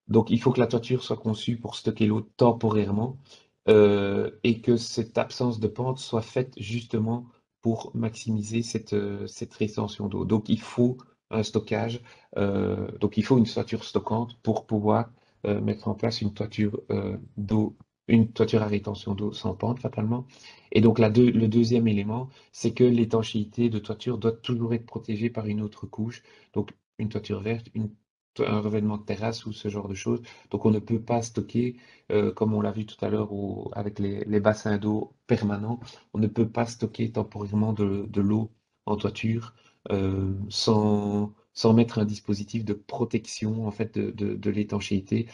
Donc, il faut que la toiture soit conçue pour stocker l'eau temporairement et que cette absence de pente soit faite justement pour maximiser cette rétention d'eau. Donc, il faut un stockage, donc il faut une toiture stockante pour pouvoir mettre en place une toiture d'eau, une toiture à rétention d'eau sans pente, fatalement. Et donc, le deuxième élément, c'est que l'étanchéité de toiture doit toujours être protégée par une autre couche. Donc, une toiture verte, un revêtement de terrasse ou ce genre de choses. Donc on ne peut pas stocker, comme on l'a vu tout à l'heure avec les bassins d'eau permanents, on ne peut pas stocker temporairement de l'eau en toiture sans mettre un dispositif de protection en fait de l'étanchéité.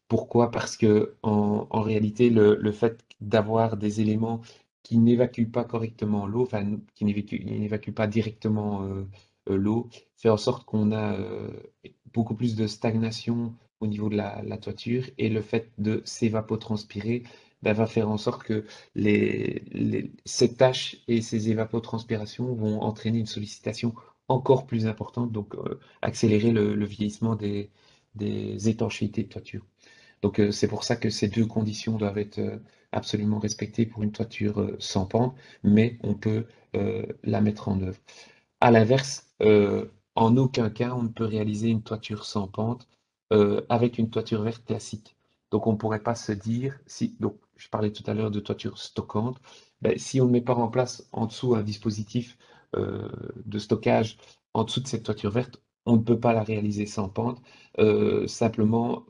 Pourquoi? Parce que en réalité, le fait d'avoir des éléments qui n'évacuent pas correctement l'eau, enfin qui n'évacuent pas directement l'eau, fait en sorte qu'on a beaucoup plus de stagnation au niveau de la toiture et le fait de s'évapotranspirer ben, va faire en sorte que ces tâches et ces évapotranspirations vont entraîner une sollicitation encore plus importante, donc accélérer le vieillissement des étanchéités de toiture. Donc c'est pour ça que ces deux conditions doivent être absolument respectées pour une toiture sans pente, mais on peut la mettre en œuvre. À l'inverse, en aucun cas, on ne peut réaliser une toiture sans pente avec une toiture verte classique. Donc, on ne pourrait pas se dire, si, donc, je parlais tout à l'heure de toiture stockante, ben, si on ne met pas en place en dessous un dispositif de stockage en dessous de cette toiture verte, on ne peut pas la réaliser sans pente. Simplement,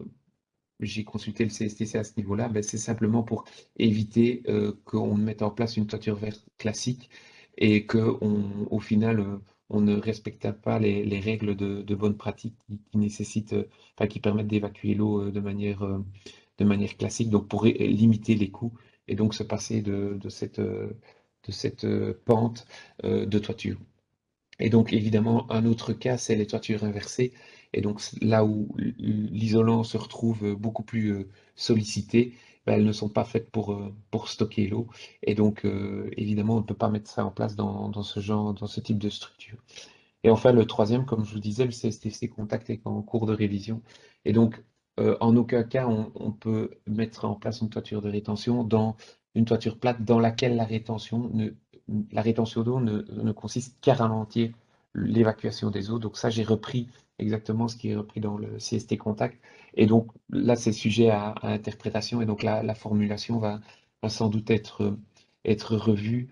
j'ai consulté le CSTC à ce niveau-là, ben, c'est simplement pour éviter qu'on mette en place une toiture verte classique et qu'au final, on ne respecte pas les règles de bonne pratique qui nécessitent, enfin, qui permettent d'évacuer l'eau de manière classique, donc pour limiter les coûts et donc se passer de cette pente de toiture. Et donc, évidemment, un autre cas, c'est les toitures inversées. Et donc, là où l'isolant se retrouve beaucoup plus sollicité, ben, elles ne sont pas faites pour stocker l'eau. Et donc, évidemment, on ne peut pas mettre ça en place dans ce genre, dans ce type de structure. Et enfin, le troisième, comme je vous disais, le CSTC Contact est en cours de révision. Et donc, en aucun cas, on peut mettre en place une toiture de rétention dans une toiture plate dans laquelle la rétention d'eau ne consiste qu'à ralentir l'évacuation des eaux. Donc ça, j'ai repris exactement ce qui est repris dans le CST Contact. Et donc là, c'est sujet à interprétation. Et donc la formulation va sans doute être revue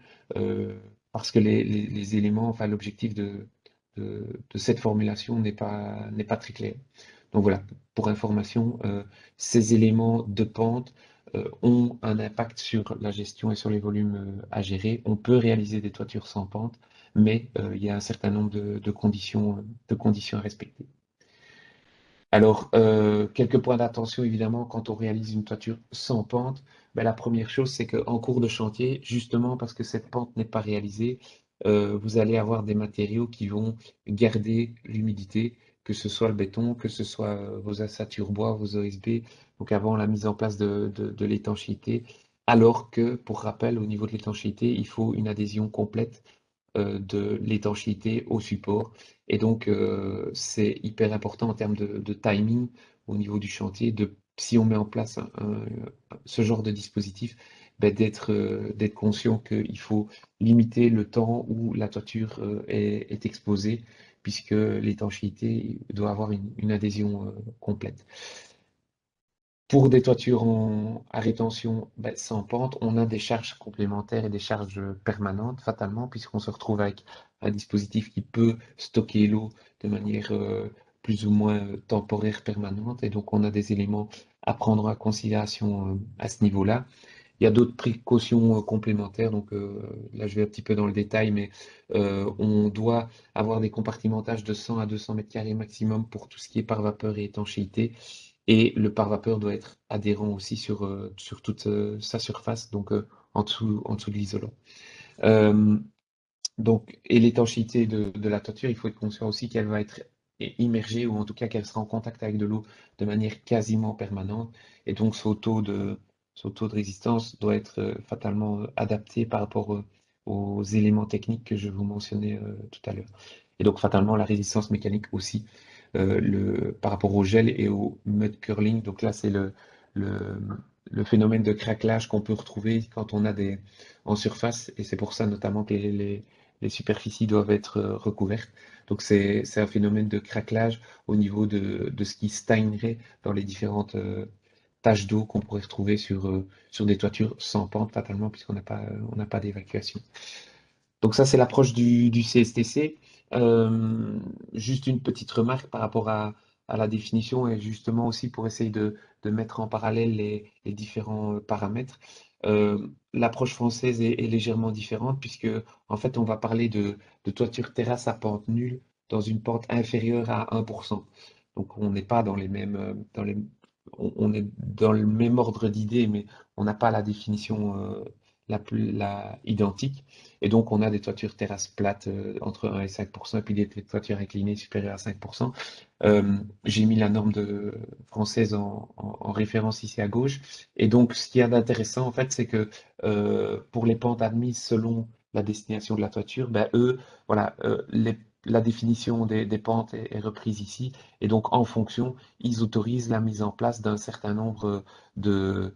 parce que les éléments, enfin l'objectif de cette formulation n'est pas très clair. Donc voilà, pour information, ces éléments de pente ont un impact sur la gestion et sur les volumes à gérer. On peut réaliser des toitures sans pente, mais il y a un certain nombre de conditions à respecter. Alors, quelques points d'attention évidemment quand on réalise une toiture sans pente. Ben, la première chose, c'est qu'en cours de chantier, justement parce que cette pente n'est pas réalisée, vous allez avoir des matériaux qui vont garder l'humidité, que ce soit le béton, que ce soit vos assatures bois, vos OSB, donc avant la mise en place de l'étanchéité. Alors que, pour rappel, au niveau de l'étanchéité, il faut une adhésion complète de l'étanchéité au support. Et donc, c'est hyper important en termes de timing au niveau du chantier, si on met en place ce genre de dispositif, ben, d'être conscient qu'il faut limiter le temps où la toiture est exposée, puisque l'étanchéité doit avoir une adhésion complète. Pour des toitures à rétention ben, sans pente, on a des charges complémentaires et des charges permanentes, fatalement, puisqu'on se retrouve avec un dispositif qui peut stocker l'eau de manière plus ou moins temporaire, permanente. Et donc, on a des éléments à prendre en considération à ce niveau-là. Il y a d'autres précautions complémentaires. Donc, là, je vais un petit peu dans le détail, mais on doit avoir des compartimentages de 100 à 200 mètres carrés maximum pour tout ce qui est par vapeur et étanchéité. Et le pare-vapeur doit être adhérent aussi sur toute sa surface, donc en dessous de l'isolant. Et l'étanchéité de la toiture, il faut être conscient aussi qu'elle va être immergée, ou en tout cas qu'elle sera en contact avec de l'eau de manière quasiment permanente. Et donc son taux de résistance doit être fatalement adapté par rapport aux éléments techniques que je vous mentionnais tout à l'heure. Et donc fatalement la résistance mécanique aussi par rapport au gel et au mud curling. Donc là, c'est le phénomène de craquelage qu'on peut retrouver quand on a en surface, et c'est pour ça notamment que les superficies doivent être recouvertes. Donc c'est un phénomène de craquelage au niveau de ce qui stagnerait dans les différentes taches d'eau qu'on pourrait retrouver sur des toitures sans pente, fatalement, puisqu'on n'a pas d'évacuation. Donc ça, c'est l'approche du CSTC. Juste une petite remarque par rapport à la définition et justement aussi pour essayer de mettre en parallèle les différents paramètres. L'approche française est légèrement différente puisque en fait, on va parler de toiture terrasse à pente nulle dans une pente inférieure à 1%. Donc on n'est pas dans les mêmes, on est dans le même ordre d'idées, mais on n'a pas la définition identique. Et donc, on a des toitures terrasses plates entre 1 et 5%, et puis des toitures inclinées supérieures à 5%. J'ai mis la norme française en référence ici à gauche. Et donc, ce qu'il y a d'intéressant, en fait, c'est que pour les pentes admises selon la destination de la toiture, ben, eux, voilà, la définition des pentes est reprise ici. Et donc, en fonction, ils autorisent la mise en place d'un certain nombre de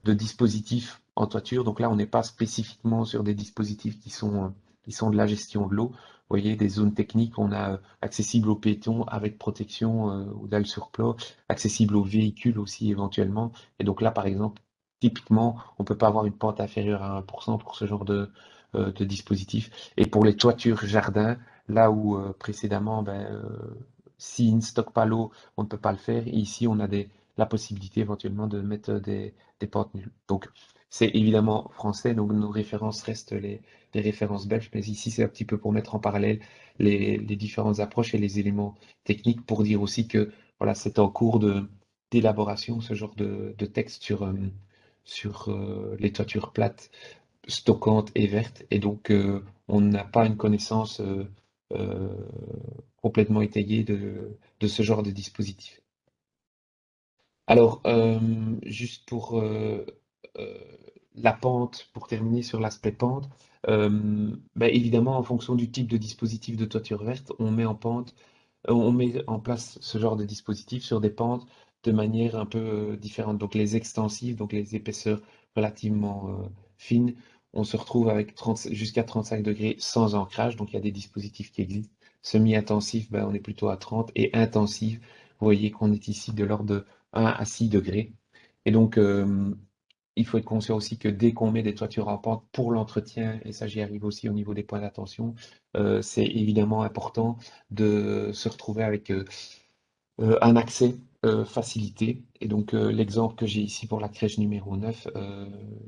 dispositifs en toiture. Donc là, on n'est pas spécifiquement sur des dispositifs qui sont de la gestion de l'eau. Vous voyez, des zones techniques, on a accessible aux piétons avec protection ou dalle sur plat, accessible aux véhicules aussi éventuellement. Et donc là, par exemple, typiquement, on ne peut pas avoir une pente inférieure à 1% pour ce genre de dispositif. Et pour les toitures jardins, là où précédemment, s'ils ne stockent pas l'eau, on ne peut pas le faire. Et ici, on a la possibilité éventuellement de mettre des pentes nulles. Donc, C'est évidemment français, donc nos références restent les références belges, mais ici c'est un petit peu pour mettre en parallèle les différentes approches et les éléments techniques pour dire aussi que voilà, c'est en cours d'élaboration, ce genre de texte sur les toitures plates, stockantes et vertes, et donc on n'a pas une connaissance euh, complètement étayée de ce genre de dispositif. Alors, juste pour euh, la pente, pour terminer sur l'aspect pente, ben, évidemment, en fonction du type de dispositif de toiture verte, on met en place ce genre de dispositif sur des pentes de manière un peu différente. Donc, les extensives, donc les épaisseurs relativement fines, on se retrouve avec jusqu'à 35 degrés sans ancrage. Donc, il y a des dispositifs qui existent. Semi-intensif, ben, on est plutôt à 30. Et intensif, vous voyez qu'on est ici de l'ordre de 1 à 6 degrés. Et donc, il faut être conscient aussi que dès qu'on met des toitures en pente pour l'entretien, et ça j'y arrive aussi au niveau des points d'attention, c'est évidemment important de se retrouver avec un accès facilité. Et donc l'exemple que j'ai ici pour la crèche numéro 9,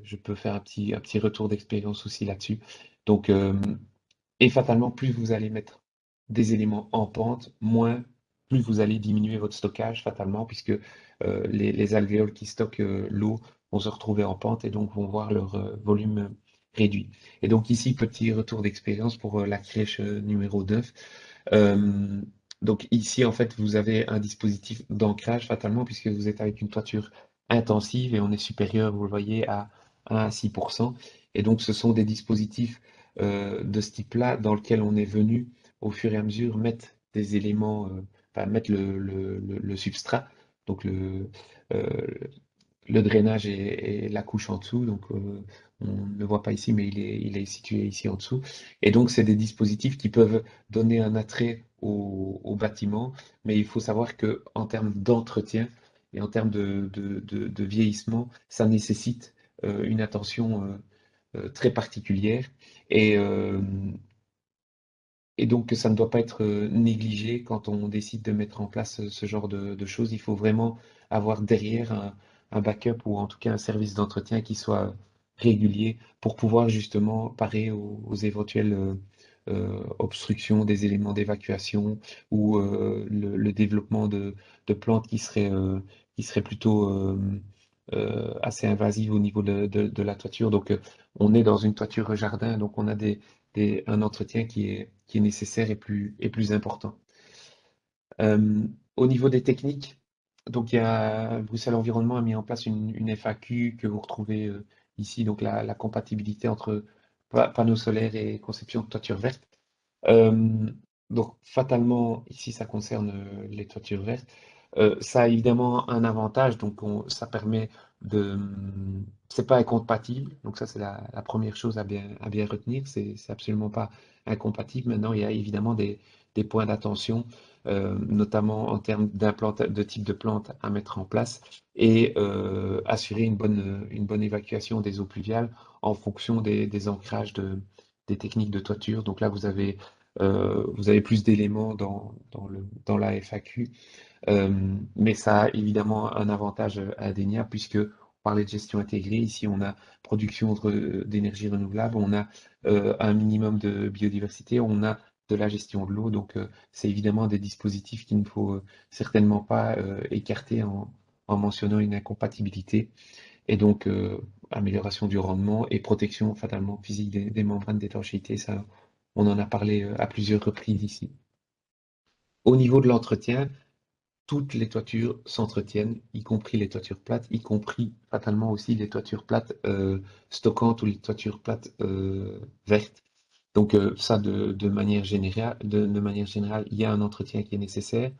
je peux faire un petit retour d'expérience aussi là-dessus. Donc, et fatalement, plus vous allez mettre des éléments en pente, plus vous allez diminuer votre stockage fatalement, puisque les alvéoles qui stockent l'eau vont se retrouver en pente et donc vont voir leur volume réduit. Et donc ici, petit retour d'expérience pour la crèche numéro 9. Euh, donc ici, en fait, vous avez un dispositif d'ancrage fatalement, puisque vous êtes avec une toiture intensive et on est supérieur, vous le voyez, à 1 à 6%. Et donc ce sont des dispositifs de ce type-là dans lequel on est venu au fur et à mesure mettre des éléments, enfin, mettre le substrat, donc euh, le drainage et la couche en dessous. Donc on ne le voit pas ici, mais il est situé ici en dessous. Et donc c'est des dispositifs qui peuvent donner un attrait au bâtiment, mais il faut savoir que en termes d'entretien et en termes de vieillissement, ça nécessite une attention très particulière. Et, euh, et donc, ça ne doit pas être négligé quand on décide de mettre en place ce genre de choses. Il faut vraiment avoir derrière un backup ou en tout cas un service d'entretien qui soit régulier pour pouvoir justement parer aux éventuelles obstructions des éléments d'évacuation ou le développement de plantes qui seraient plutôt assez invasives au niveau de la toiture. Donc, on est dans une toiture jardin, donc on a un entretien qui est nécessaire et plus important. Au niveau des techniques, donc il y a Bruxelles Environnement a mis en place une FAQ que vous retrouvez ici, donc la compatibilité entre panneaux solaires et conception de toiture verte. Euh, donc fatalement, ici ça concerne les toitures vertes. Ça a évidemment un avantage, donc ça permet de... C'est pas incompatible, donc ça c'est la première chose à bien retenir, c'est absolument pas incompatible. Maintenant, il y a évidemment des points d'attention, notamment en termes de type de plante à mettre en place et assurer une bonne évacuation des eaux pluviales en fonction des ancrages des techniques de toiture. Donc là, vous avez plus d'éléments dans la FAQ. Mais ça a évidemment un avantage indéniable puisque on parlait de gestion intégrée. Ici, on a production d'énergie renouvelable, on a un minimum de biodiversité, on a de la gestion de l'eau. Donc, c'est évidemment des dispositifs qu'il ne faut certainement pas écarter en mentionnant une incompatibilité. Et donc, amélioration du rendement et protection fatalement physique des membranes d'étanchéité. Ça, on en a parlé à plusieurs reprises ici. Au niveau de l'entretien, toutes les toitures s'entretiennent, y compris les toitures plates, y compris fatalement aussi les toitures plates stockantes ou les toitures plates vertes. Donc ça, de manière générale, de manière générale, il y a un entretien qui est nécessaire.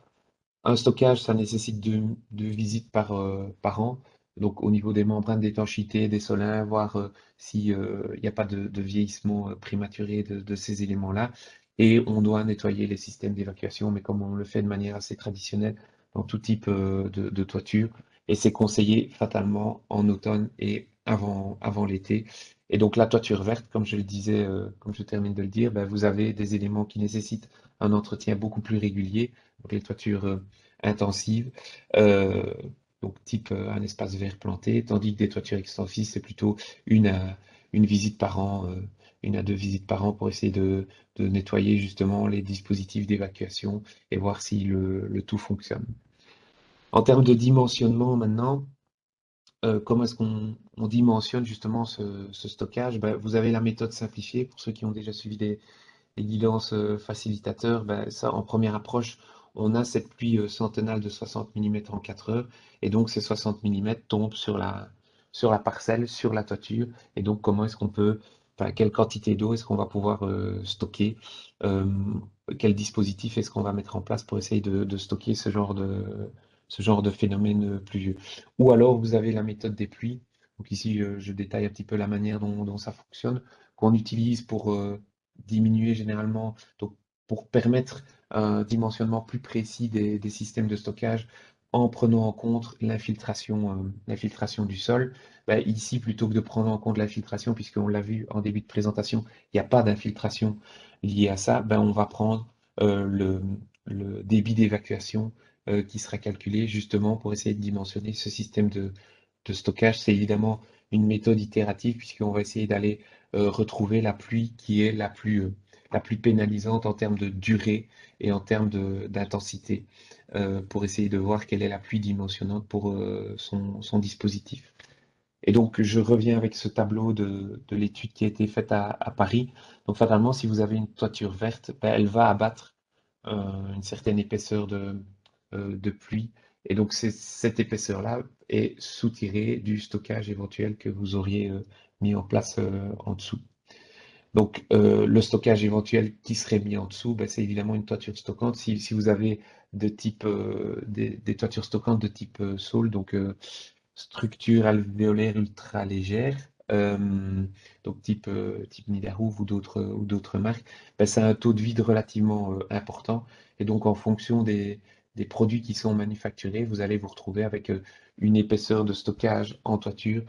Un stockage, ça nécessite deux visites par an. Donc au niveau des membranes d'étanchéité, des solins, voir si il n'y a pas de vieillissement prématuré de ces éléments-là. Et on doit nettoyer les systèmes d'évacuation, mais comme on le fait de manière assez traditionnelle dans tout type de toiture. Et c'est conseillé fatalement en automne et avant l'été. Et donc la toiture verte, comme je le disais, comme je termine de le dire, ben, vous avez des éléments qui nécessitent un entretien beaucoup plus régulier. Donc les toitures intensives. Euh, donc type un espace vert planté, tandis que des toitures extensives, c'est plutôt une visite par an, 1 à 2 visites par an pour essayer de nettoyer justement les dispositifs d'évacuation et voir si le tout fonctionne. En termes de dimensionnement maintenant, comment est-ce qu'on dimensionne justement ce stockage? Ben, vous avez la méthode simplifiée pour ceux qui ont déjà suivi les guidances facilitateurs. Ben, ça, en première approche, on a cette pluie centenale de 60 mm en 4 heures, et donc ces 60 mm tombent sur la parcelle, sur la toiture, et donc comment est-ce qu'on peut, enfin, quelle quantité d'eau est-ce qu'on va pouvoir stocker, euh, quel dispositif est-ce qu'on va mettre en place pour essayer de stocker ce genre de phénomène pluvieux. Ou alors vous avez la méthode des pluies. Donc ici, je détaille un petit peu la manière dont ça fonctionne, qu'on utilise pour diminuer généralement, donc pour permettre un dimensionnement plus précis des systèmes de stockage en prenant en compte l'infiltration du sol. Ben, ici, plutôt que de prendre en compte l'infiltration, puisqu'on l'a vu en début de présentation, il n'y a pas d'infiltration liée à ça, ben, on va prendre le débit d'évacuation qui sera calculé justement pour essayer de dimensionner ce système de stockage. C'est évidemment une méthode itérative puisqu'on va essayer d'aller retrouver la pluie qui est la plus pénalisante en termes de durée et en termes d'intensité pour essayer de voir quelle est la pluie dimensionnante pour son dispositif. Et donc, je reviens avec ce tableau de l'étude qui a été faite à Paris. Donc, fatalement, si vous avez une toiture verte, ben, elle va abattre une certaine épaisseur de pluie. Et donc, cette épaisseur-là est soutirée du stockage éventuel que vous auriez mis en place en dessous. Donc, le stockage éventuel qui serait mis en dessous, ben, c'est évidemment une toiture stockante. Si vous avez des toitures stockantes de type Saule, donc structure alvéolaire ultra légère, donc type Nidarhouf ou d'autres marques, ben, ça a un taux de vide relativement important. Et donc, en fonction des produits qui sont manufacturés, vous allez vous retrouver avec une épaisseur de stockage en toiture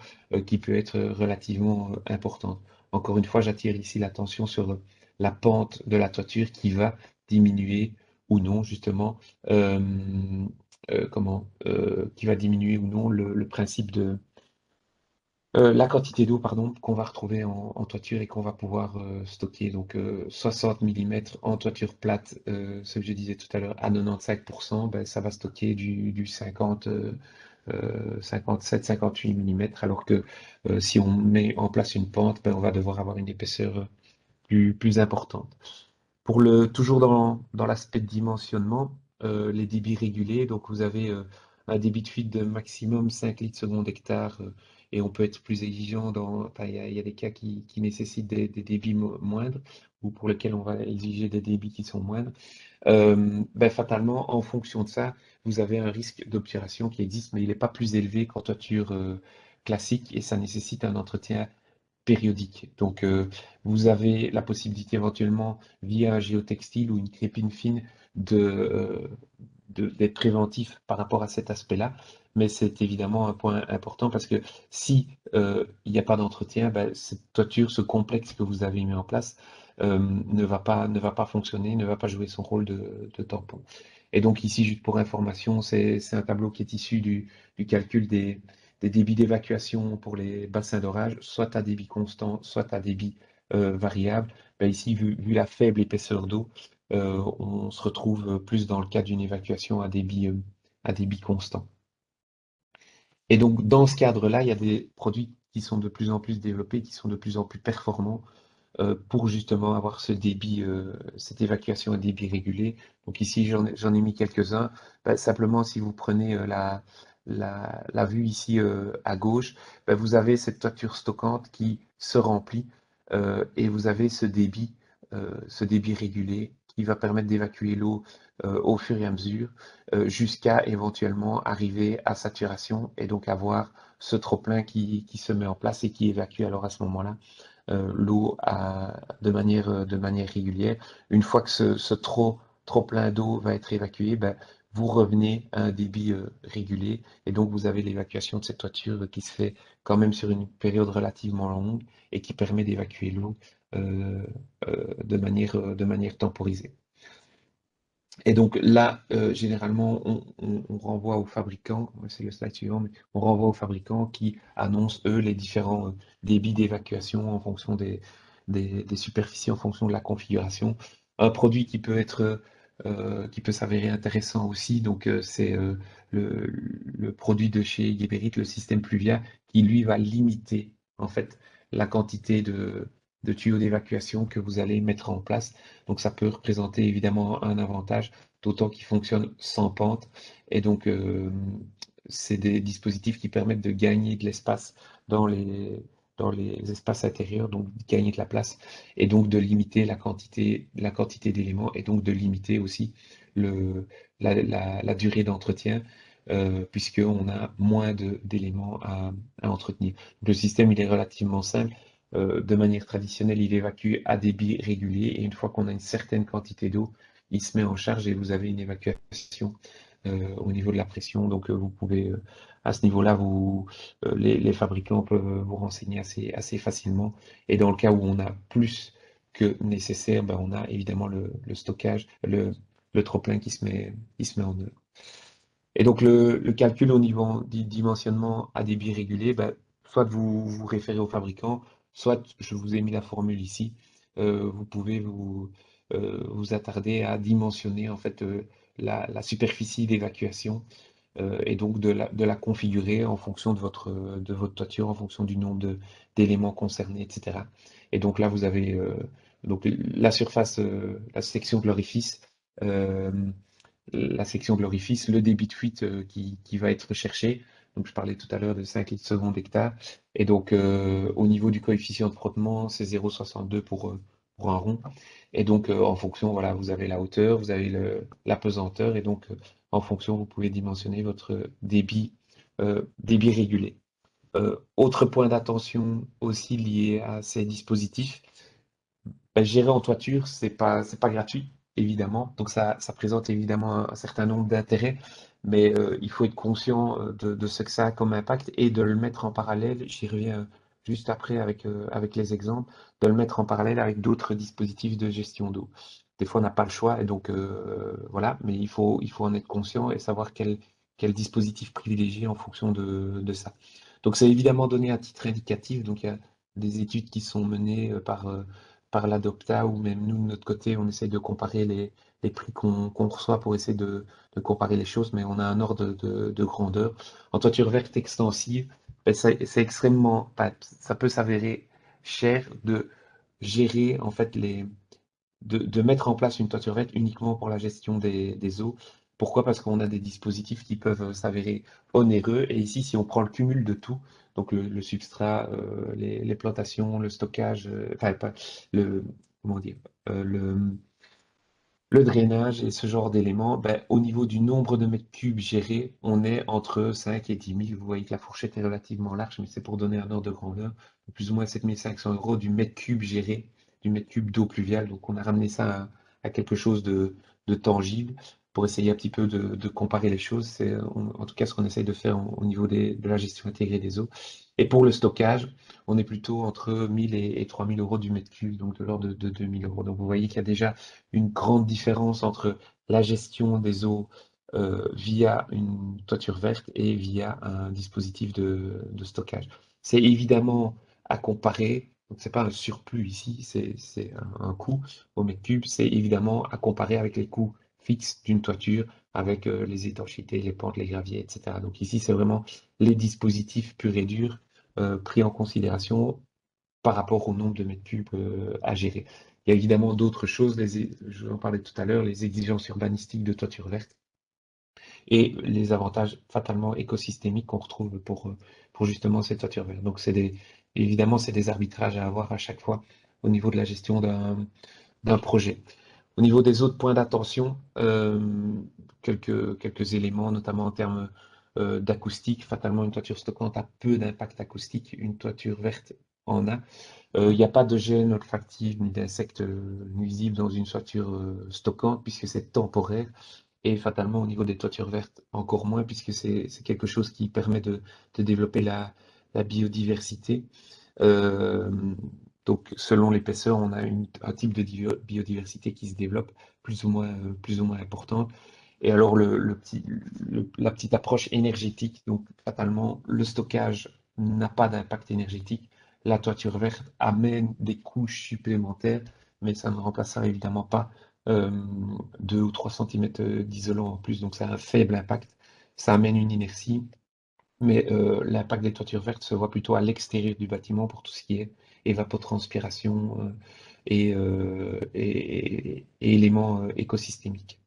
qui peut être relativement importante. Encore une fois, j'attire ici l'attention sur la pente de la toiture qui va diminuer ou non, justement, qui va diminuer ou non le principe de la quantité d'eau, pardon, qu'on va retrouver en toiture et qu'on va pouvoir stocker. Donc 60 mm en toiture plate, ce que je disais tout à l'heure, à 95%, ben, ça va stocker du 57-58 mm, alors que si on met en place une pente, ben, on va devoir avoir une épaisseur plus importante. Toujours dans l'aspect de dimensionnement, les débits régulés, donc vous avez un débit de fuite de maximum 5 litres seconde hectare, et on peut être plus exigeant enfin, il y a des cas qui nécessitent des débits moindres, ou pour lesquels on va exiger des débits qui sont moindres. Ben, fatalement, en fonction de ça, vous avez un risque d'obturation qui existe, mais il n'est pas plus élevé qu'en toiture classique, et ça nécessite un entretien périodique. Donc, vous avez la possibilité éventuellement, via un géotextile ou une crépine fine, d'être préventif par rapport à cet aspect-là. Mais c'est évidemment un point important parce que si il n'y a pas d'entretien, ben, cette toiture, ce complexe que vous avez mis en place, ne va pas fonctionner, ne va pas jouer son rôle de tampon. Et donc ici, juste pour information, c'est un tableau qui est issu du calcul des débits d'évacuation pour les bassins d'orage, soit à débit constant, soit à débit variable. Ben ici, vu la faible épaisseur d'eau, on se retrouve plus dans le cas d'une évacuation à débit constant. Et donc, dans ce cadre-là, il y a des produits qui sont de plus en plus développés, qui sont de plus en plus performants pour justement avoir ce débit, cette évacuation à débit régulé. Donc ici, j'en ai mis quelques-uns. Ben, simplement, si vous prenez la vue ici à gauche, ben, vous avez cette toiture stockante qui se remplit et vous avez ce débit régulé qui va permettre d'évacuer l'eau au fur et à mesure jusqu'à éventuellement arriver à saturation et donc avoir ce trop-plein qui se met en place et qui évacue alors à ce moment-là l'eau de manière régulière. Une fois que ce trop plein d'eau va être évacué, ben, vous revenez à un débit régulé et donc vous avez l'évacuation de cette toiture qui se fait quand même sur une période relativement longue et qui permet d'évacuer l'eau de manière temporisée. Et donc là, généralement, on renvoie aux fabricants, c'est le slide suivant, mais on renvoie aux fabricants qui annoncent, eux, les différents débits d'évacuation en fonction des superficies, en fonction de la configuration. Un produit qui peut s'avérer intéressant aussi, donc c'est le produit de chez Geberit, le système Pluvia, qui lui va limiter en fait la quantité de tuyaux d'évacuation que vous allez mettre en place. Donc ça peut représenter évidemment un avantage, d'autant qu'il fonctionne sans pente. Et donc c'est des dispositifs qui permettent de gagner de l'espace dans les espaces intérieurs, donc de gagner de la place, et donc de limiter la quantité d'éléments, et donc de limiter aussi la durée d'entretien, puisqu'on a moins d'éléments à entretenir. Le système, il est relativement simple. De manière traditionnelle, il évacue à débit régulier et une fois qu'on a une certaine quantité d'eau, il se met en charge et vous avez une évacuation au niveau de la pression. Donc vous pouvez, à ce niveau-là, les fabricants peuvent vous renseigner assez facilement. Et dans le cas où on a plus que nécessaire, ben, on a évidemment le stockage, le trop-plein qui se met en œuvre. Et donc le calcul au niveau du dimensionnement à débit régulier, ben, soit vous vous référez au fabricant, soit je vous ai mis la formule ici. Vous pouvez vous attarder à dimensionner en fait la superficie d'évacuation et donc de la configurer en fonction de votre toiture, en fonction du nombre d'éléments concernés, etc. Et donc là, vous avez donc la surface, la section de l'orifice. euh, la section de l'orifice, le débit de fuite qui va être recherché. Donc, je parlais tout à l'heure de 5 litres seconde hectare. Et donc, au niveau du coefficient de frottement, c'est 0,62 pour un rond. Et donc, en fonction, voilà, vous avez la hauteur, vous avez la pesanteur. Et donc, en fonction, vous pouvez dimensionner votre débit régulé. Autre point d'attention aussi lié à ces dispositifs, ben, gérer en toiture, c'est pas gratuit, évidemment. Donc ça présente évidemment un certain nombre d'intérêts, mais il faut être conscient de ce que ça a comme impact et de le mettre en parallèle. J'y reviens juste après avec les exemples, de le mettre en parallèle avec d'autres dispositifs de gestion d'eau. Des fois, on n'a pas le choix, et donc voilà, mais il faut en être conscient et savoir quel dispositif privilégier en fonction de ça. Donc c'est évidemment donné à titre indicatif, donc il y a des études qui sont menées par l'Adopta ou même nous, de notre côté, on essaye de comparer les prix qu'on reçoit pour essayer de comparer les choses, mais on a un ordre de grandeur. En toiture verte extensive, ben, c'est extrêmement, ben, ça peut s'avérer cher de gérer en fait de mettre en place une toiture verte uniquement pour la gestion des eaux. Pourquoi? Parce qu'on a des dispositifs qui peuvent s'avérer onéreux. Et ici, si on prend le cumul de tout, donc le substrat, les plantations, le stockage, enfin, pas, comment dire, euh, le, le drainage et ce genre d'éléments, ben, au niveau du nombre de mètres cubes gérés, on est entre 5 et 10 000. Vous voyez que la fourchette est relativement large, mais c'est pour donner un ordre de grandeur. Plus ou moins 7 500 euros du mètre cube géré, du mètre cube d'eau pluviale. Donc on a ramené ça à quelque chose de tangible pour essayer un petit peu de comparer les choses. C'est en tout cas ce qu'on essaye de faire au niveau de la gestion intégrée des eaux. Et pour le stockage, on est plutôt entre 1000 et 3000 euros du mètre cube, donc de l'ordre de 2000 euros. Donc vous voyez qu'il y a déjà une grande différence entre la gestion des eaux via une toiture verte et via un dispositif de stockage. C'est évidemment à comparer, donc c'est pas un surplus ici, c'est un coût au mètre cube, c'est évidemment à comparer avec les coûts fixes d'une toiture, avec les étanchéités, les pentes, les graviers, etc. Donc ici, c'est vraiment les dispositifs purs et durs pris en considération par rapport au nombre de mètres cubes à gérer. Il y a évidemment d'autres choses, je en parlais tout à l'heure, les exigences urbanistiques de toiture verte et les avantages fatalement écosystémiques qu'on retrouve pour justement ces toitures vertes. Donc évidemment, c'est des arbitrages à avoir à chaque fois au niveau de la gestion d'un projet. Au niveau des autres points d'attention, quelques éléments, notamment en termes d'acoustique. Fatalement, une toiture stockante a peu d'impact acoustique, une toiture verte en a. Il n'y a pas de gêne olfactive ni d'insectes nuisibles dans une toiture stockante puisque c'est temporaire. Et fatalement, au niveau des toitures vertes, encore moins puisque c'est quelque chose qui permet de développer la biodiversité. Euh, Donc, selon l'épaisseur, on a un type de biodiversité qui se développe plus ou moins importante. Et alors, la petite approche énergétique, donc fatalement, le stockage n'a pas d'impact énergétique. La toiture verte amène des couches supplémentaires, mais ça ne remplacera évidemment pas 2 ou 3 centimètres d'isolant en plus, donc ça a un faible impact. Ça amène une inertie, mais l'impact des toitures vertes se voit plutôt à l'extérieur du bâtiment pour tout ce qui est évapotranspiration et éléments écosystémiques.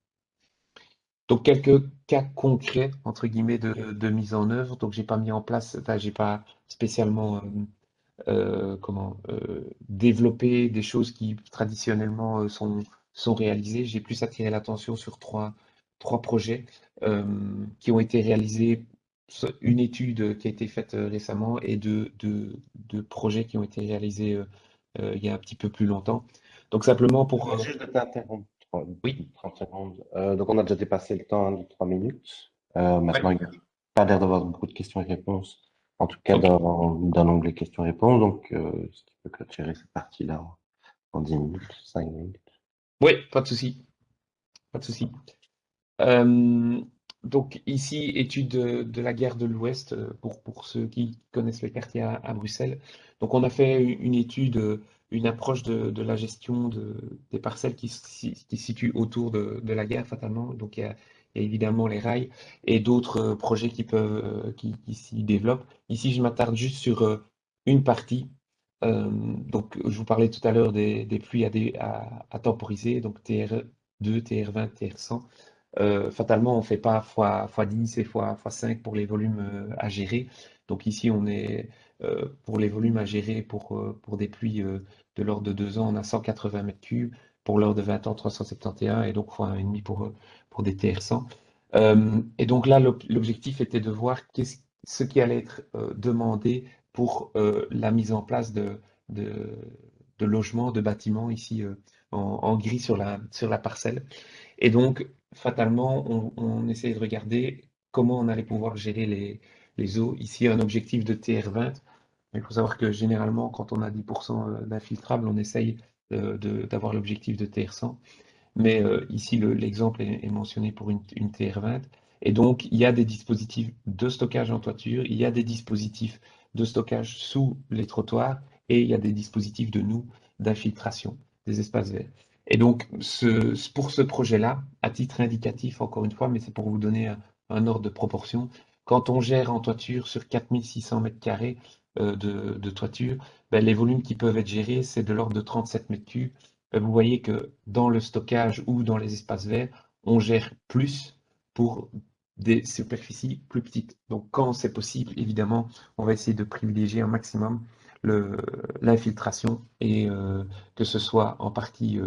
Donc, quelques cas concrets, entre guillemets, de mise en œuvre. Donc, j'ai pas mis en place, enfin, j'ai pas spécialement développé des choses qui traditionnellement sont réalisées. J'ai plus attiré l'attention sur trois projets qui ont été réalisés, une étude qui a été faite récemment et deux projets qui ont été réalisés il y a un petit peu plus longtemps. Donc, simplement pour... Juste de t'interrompre oui, 30 secondes. Donc, on a déjà dépassé le temps de 3 minutes. ouais, Maintenant, il n'y a pas l'air d'avoir beaucoup de questions et réponses, en tout cas ok. dans l'onglet questions-réponses. Donc, si tu peux clôturer cette partie-là en 10 minutes, 5 minutes. Oui, pas de souci, pas de souci. Euh, donc ici, étude de la guerre de l'Ouest, pour ceux qui connaissent le quartier à Bruxelles. Donc on a fait une étude, une approche de la gestion des parcelles qui se situent autour de la guerre, fatalement. Donc il y a évidemment les rails et d'autres projets qui s'y développent. Ici, je m'attarde juste sur une partie. Donc je vous parlais tout à l'heure des pluies à temporiser, donc TR2, TR20, TR100. Fatalement, on ne fait pas x10 et x5 pour les volumes à gérer. Donc ici, on est pour les volumes à gérer pour des pluies de l'ordre de 2 ans, on a 180 mètres cubes. Pour l'ordre de 20 ans, 371 et donc x1,5 pour des TR100. Et donc là, l'objectif était de voir ce qui allait être demandé pour la mise en place de, de logements, de bâtiments ici en gris sur la parcelle. Et donc, fatalement, on essayait de regarder comment on allait pouvoir gérer les eaux. Ici, un objectif de TR20. Il faut savoir que généralement, quand on a 10% d'infiltrable, on essaye d'avoir l'objectif de TR100. Mais ici, l'exemple est mentionné pour une TR20. Et donc, il y a des dispositifs de stockage en toiture, il y a des dispositifs de stockage sous les trottoirs et il y a des dispositifs de d'infiltration des espaces verts. Et donc, pour ce projet-là, à titre indicatif, encore une fois, mais c'est pour vous donner un ordre de proportion, quand on gère en toiture sur 4600 mètres carrés de toiture, ben, les volumes qui peuvent être gérés, c'est de l'ordre de 37 mètres cubes. Vous voyez que dans le stockage ou dans les espaces verts, on gère plus pour des superficies plus petites. Donc, quand c'est possible, évidemment, on va essayer de privilégier un maximum l'infiltration et que ce soit en partie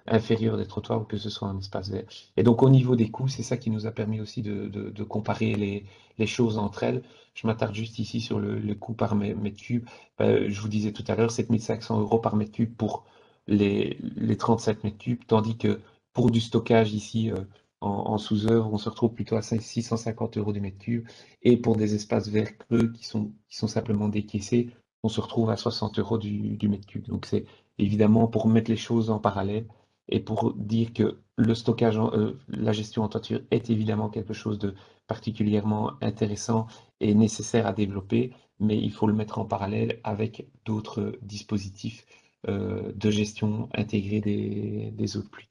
inférieure des trottoirs ou que ce soit un espace vert. Et donc, au niveau des coûts, c'est ça qui nous a permis aussi de comparer les choses entre elles. Je m'attarde juste ici sur le coût par mètre cube. Je vous disais tout à l'heure, 7 500 euros par mètre cube pour les 37 mètres cubes, tandis que pour du stockage ici en sous-œuvre, on se retrouve plutôt à 650 euros du mètre cube, et pour des espaces verts creux qui sont simplement décaissés, on se retrouve à 60 euros du mètre cube. Donc c'est évidemment pour mettre les choses en parallèle et pour dire que le stockage, la gestion en toiture est évidemment quelque chose de particulièrement intéressant et nécessaire à développer, mais il faut le mettre en parallèle avec d'autres dispositifs de gestion intégrée des eaux de pluie.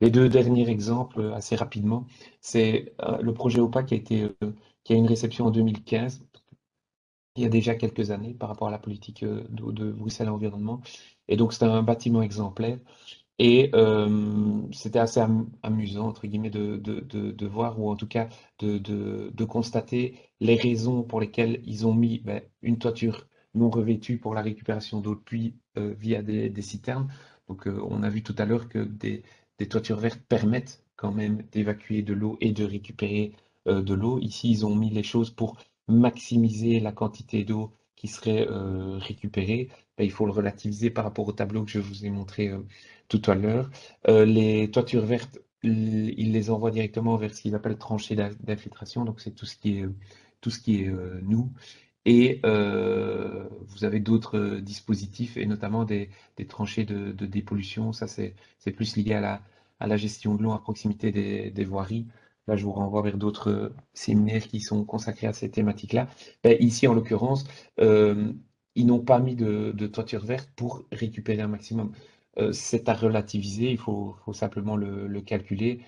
Les deux derniers exemples, assez rapidement, c'est le projet OPA qui a une réception en 2015, il y a déjà quelques années par rapport à la politique de Bruxelles Environnement. Et donc, c'était un bâtiment exemplaire. Et c'était assez amusant, entre guillemets, de voir, ou en tout cas de constater les raisons pour lesquelles ils ont mis une toiture non revêtue pour la récupération d'eau de pluie via des citernes. Donc, on a vu tout à l'heure que des toitures vertes permettent quand même d'évacuer de l'eau et de récupérer de l'eau. Ici, ils ont mis les choses pour maximiser la quantité d'eau qui serait récupérée. Il faut le relativiser par rapport au tableau que je vous ai montré tout à l'heure. Les toitures vertes, ils les envoient directement vers ce qu'ils appellent tranchées d'infiltration, donc c'est tout ce qui est nous. Et vous avez d'autres dispositifs, et notamment des tranchées de dépollution. Ça, c'est plus lié à la gestion de l'eau à proximité des voiries. Là, je vous renvoie vers d'autres séminaires qui sont consacrés à ces thématiques-là. Ben, ici, en l'occurrence, ils n'ont pas mis de toiture verte pour récupérer un maximum. C'est à relativiser, il faut simplement le calculer.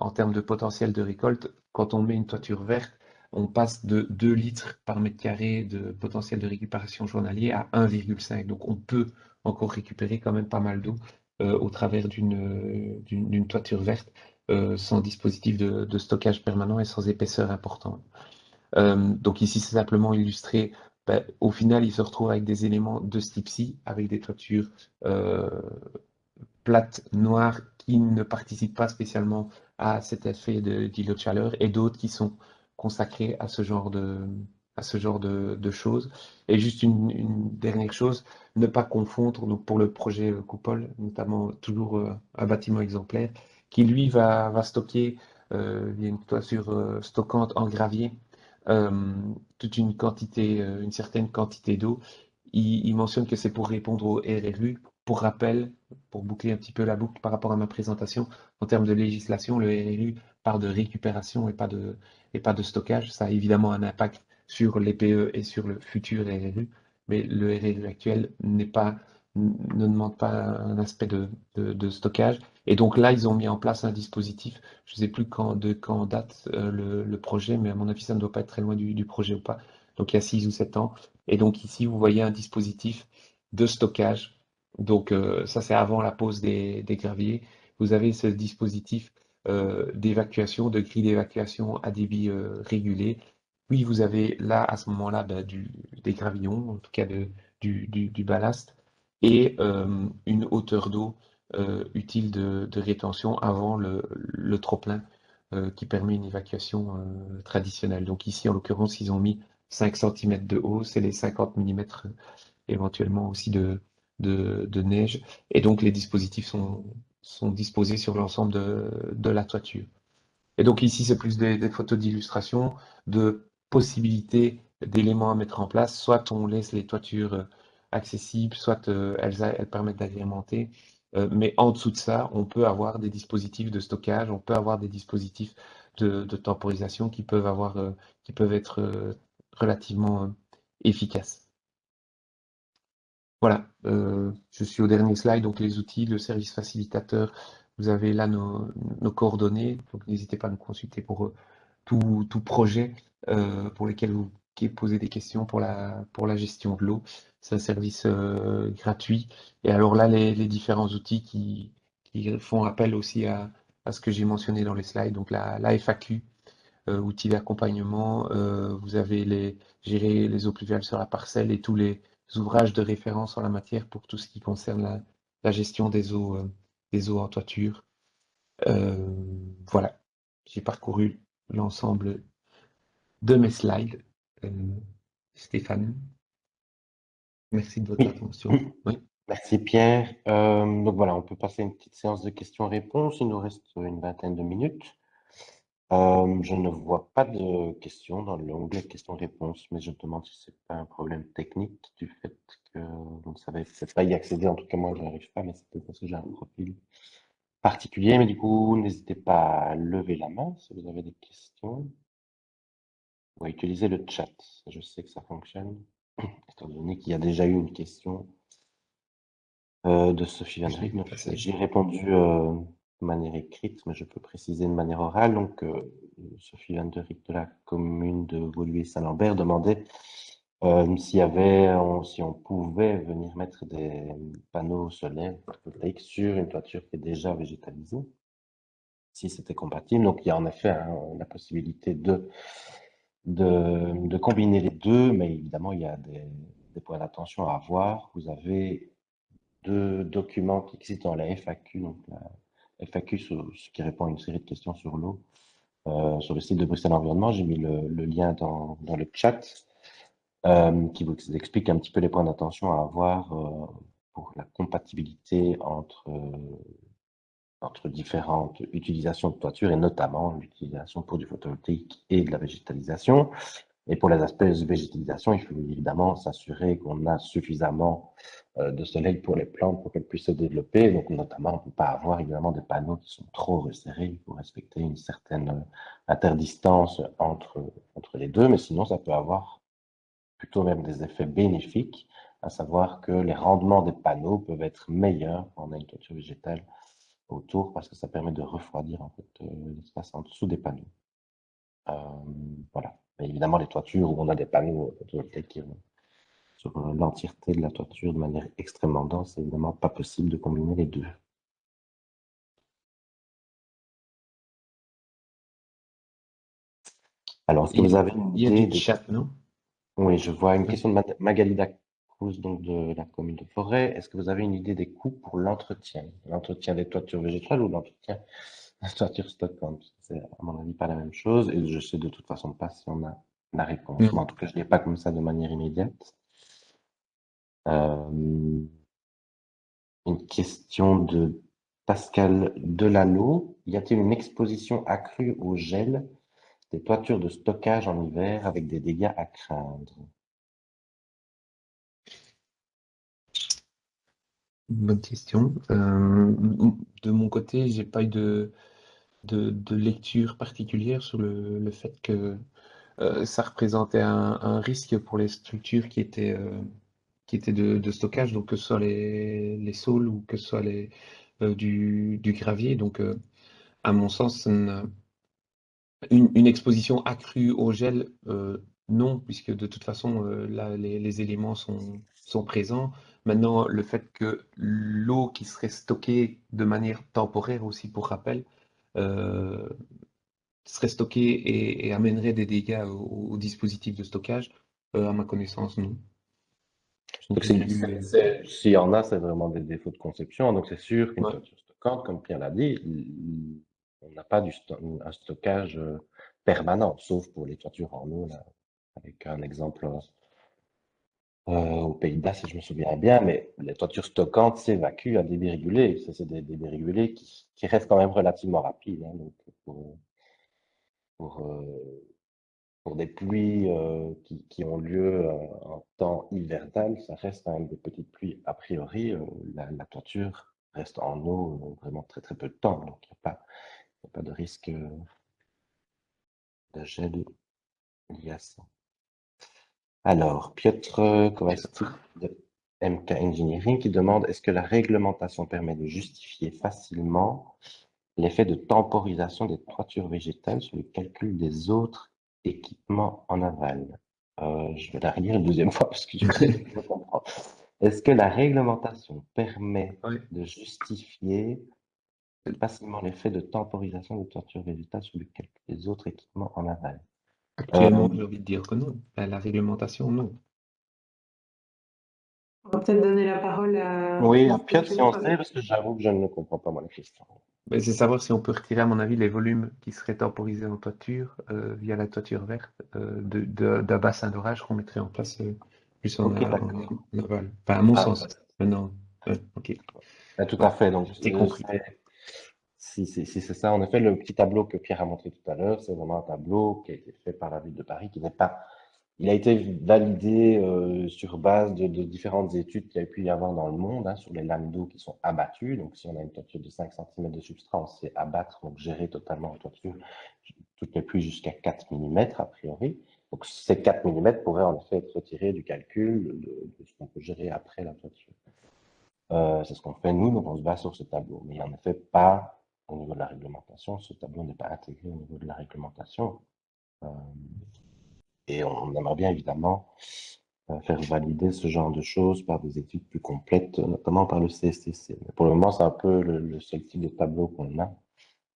En termes de potentiel de récolte, quand on met une toiture verte, on passe de 2 litres par mètre carré de potentiel de récupération journalier à 1,5. Donc on peut encore récupérer quand même pas mal d'eau au travers d'une toiture verte sans dispositif de stockage permanent et sans épaisseur importante. Donc ici, c'est simplement illustré. Ben, au final, ils se retrouvent avec des éléments de ce type-ci, avec des toitures plates, noires, qui ne participent pas spécialement à cet effet d'îlot de chaleur, et d'autres qui sont consacrés à ce genre de choses. Et juste une dernière chose, ne pas confondre, donc pour le projet Coupole, notamment toujours un bâtiment exemplaire, qui lui va stocker, il y a une toiture stockante en gravier, euh, toute une quantité, une certaine quantité d'eau. Il mentionne que c'est pour répondre au RRU. Pour rappel, pour boucler un petit peu la boucle par rapport à ma présentation, en termes de législation, le RRU parle de récupération et pas de stockage. Ça a évidemment un impact sur les PE et sur le futur RRU, mais le RRU actuel ne demande pas un aspect de stockage. Et donc là, ils ont mis en place un dispositif. Je ne sais plus quand date le projet, mais à mon avis, ça ne doit pas être très loin du projet ou pas. Donc il y a 6 ou 7 ans. Et donc ici, vous voyez un dispositif de stockage. Donc ça, c'est avant la pose des graviers. Vous avez ce dispositif d'évacuation, de grille d'évacuation à débit régulé. Puis vous avez là, à ce moment-là, ben, des gravillons, en tout cas du ballast, et une hauteur d'eau utile de rétention avant le trop-plein qui permet une évacuation traditionnelle. Donc ici, en l'occurrence, ils ont mis 5 cm de hausse et les 50 mm éventuellement aussi de neige. Et donc les dispositifs sont disposés sur l'ensemble de la toiture. Et donc ici, c'est plus des photos d'illustration, de possibilités d'éléments à mettre en place. Soit on laisse les toitures accessibles, soit elles permettent d'agrémenter. Mais en dessous de ça, on peut avoir des dispositifs de stockage, on peut avoir des dispositifs de temporisation qui peuvent être relativement efficaces. Voilà, je suis au dernier slide, donc les outils, le service facilitateur, vous avez là nos coordonnées, donc n'hésitez pas à nous consulter pour tout projet pour lesquels vous posez des questions pour la gestion de l'eau. C'est un service gratuit. Et alors là, les différents outils qui font appel aussi à ce que j'ai mentionné dans les slides, donc la FAQ, outils d'accompagnement, vous avez gérer les eaux pluviales sur la parcelle et tous les ouvrages de référence en la matière pour tout ce qui concerne la gestion des eaux en toiture. Voilà, j'ai parcouru l'ensemble de mes slides. Euh, Stéphane, merci de votre Oui. attention. Oui, Merci Pierre. Donc voilà, on peut passer à une petite séance de questions-réponses. Il nous reste une vingtaine de minutes. Je ne vois pas de questions dans l'onglet questions-réponses, mais je me demande si c'est pas un problème technique du fait que vous ne savez peut-être pas y accéder. En tout cas, moi, je n'arrive pas, mais c'est peut-être parce que j'ai un profil particulier. Mais du coup, n'hésitez pas à lever la main si vous avez des questions ou à utiliser le chat. Je sais que ça fonctionne, étant donné qu'il y a déjà eu une question de Sophie Van je l'ai Rick. vu Donc, passer. j'ai répondu de manière écrite, mais je peux préciser de manière orale. Donc, Sophie Van Rick de la commune de Woluwe-Saint-Lambert demandait si on pouvait venir mettre des panneaux solaires photovoltaïques sur une toiture qui est déjà végétalisée, si c'était compatible. Donc, il y a en effet la possibilité de combiner les deux, mais évidemment, il y a des points d'attention à avoir. Vous avez deux documents qui existent dans la FAQ, donc la FAQ ce qui répond à une série de questions sur l'eau, sur le site de Bruxelles Environnement. J'ai mis le lien dans le chat qui vous explique un petit peu les points d'attention à avoir pour la compatibilité entre différentes utilisations de toiture et notamment l'utilisation pour du photovoltaïque et de la végétalisation. Et pour les aspects végétalisation, il faut évidemment s'assurer qu'on a suffisamment de soleil pour les plantes pour qu'elles puissent se développer. Donc, notamment, on ne peut pas avoir évidemment des panneaux qui sont trop resserrés. Il faut respecter une certaine interdistance entre les deux, mais sinon, ça peut avoir plutôt même des effets bénéfiques, à savoir que les rendements des panneaux peuvent être meilleurs quand on a une toiture végétale autour, parce que ça permet de refroidir en fait l'espace en dessous des panneaux. Voilà. Et évidemment, les toitures où on a des panneaux photovoltaïques qui vont sur l'entièreté de la toiture de manière extrêmement dense, c'est évidemment pas possible de combiner les deux. Alors, est-ce que vous avez une Il y a idée du des... chat, non? Oui, je vois une Oui. question de Magali Dacruz, donc de la commune de Forêt. Est-ce que vous avez une idée des coûts pour l'entretien? L'entretien des toitures végétales ou l'entretien des toitures stockantes? C'est à mon avis pas la même chose et je sais de toute façon pas si on a la réponse. Mais en tout cas, je ne l'ai pas comme ça de manière immédiate. Euh, Une question de Pascal Delalot. Y a-t-il une exposition accrue au gel des toitures de stockage en hiver avec des dégâts à craindre? Bonne question. De mon côté, j'ai pas eu de lecture particulière sur le fait que ça représentait un risque pour les structures qui étaient de stockage, donc que ce soit les saules ou que ce soit du gravier. Donc, à mon sens, une exposition accrue au gel, non, puisque de toute façon, là, les éléments sont présents. Maintenant, le fait que l'eau qui serait stockée de manière temporaire aussi, pour rappel, euh, serait stockée et amènerait des dégâts au dispositif de stockage, à ma connaissance, non. Donc, Donc, j'ai lu. s'il y en a, c'est vraiment des défauts de conception. Donc, c'est sûr qu'une Ouais. toiture stockante, comme Pierre l'a dit, on n'a pas un stockage permanent, sauf pour les toitures en eau, là, avec un exemple aux Pays-Bas, si je me souviens bien, mais les toitures stockantes s'évacuent à débit régulé. Ça, c'est des débits régulés qui restent quand même relativement rapides. Hein. Donc, pour, euh, pour des pluies qui ont lieu en temps hivernal, ça reste quand même des petites pluies. A priori, la toiture reste en eau vraiment très très peu de temps, donc il n'y a pas de risque de gel lié à ça. Alors, Piotr Kowalski de MK Engineering qui demande est-ce que la réglementation permet de justifier facilement l'effet de temporisation des toitures végétales sur le calcul des autres équipements en aval? Je vais la relire une deuxième fois parce que je me comprends. Est-ce que la réglementation permet Ouais. de justifier facilement l'effet de temporisation des toitures végétales sur le calcul des autres équipements en aval? Actuellement, j'ai envie de dire que non. La réglementation, non. On va peut-être donner la parole à Oui, à Piotr, si on Piotr sait, avec. parce que j'avoue que je ne comprends pas moi la question. Mais c'est savoir si on peut retirer, à mon avis, les volumes qui seraient temporisés en toiture via la toiture verte d'un bassin d'orage qu'on mettrait en place plus Ok, d'accord. en aval. Enfin, à mon Ah, sens. Maintenant, ok. tout à Voilà, fait. Donc, j'ai compris. si c'est ça, en effet, le petit tableau que Pierre a montré tout à l'heure, c'est vraiment un tableau qui a été fait par la ville de Paris, qui n'est pas. Il a été validé sur base de différentes études qu'il y a pu y avoir dans le monde, hein, sur les lames d'eau qui sont abattues. Donc, si on a une toiture de 5 cm de substrat, on sait abattre, donc gérer totalement la toiture, toutes les pluies jusqu'à 4 mm a priori. Donc, ces 4 mm pourraient en effet être retirés du calcul de ce qu'on peut gérer après la toiture. C'est ce qu'on fait nous, donc on se base sur ce tableau. Mais en effet, pas au niveau de la réglementation. Ce tableau n'est pas intégré au niveau de la réglementation. Euh, et on aimerait bien évidemment faire valider ce genre de choses par des études plus complètes, notamment par le CSTC. Mais pour le moment, c'est un peu le seul type de tableau qu'on a.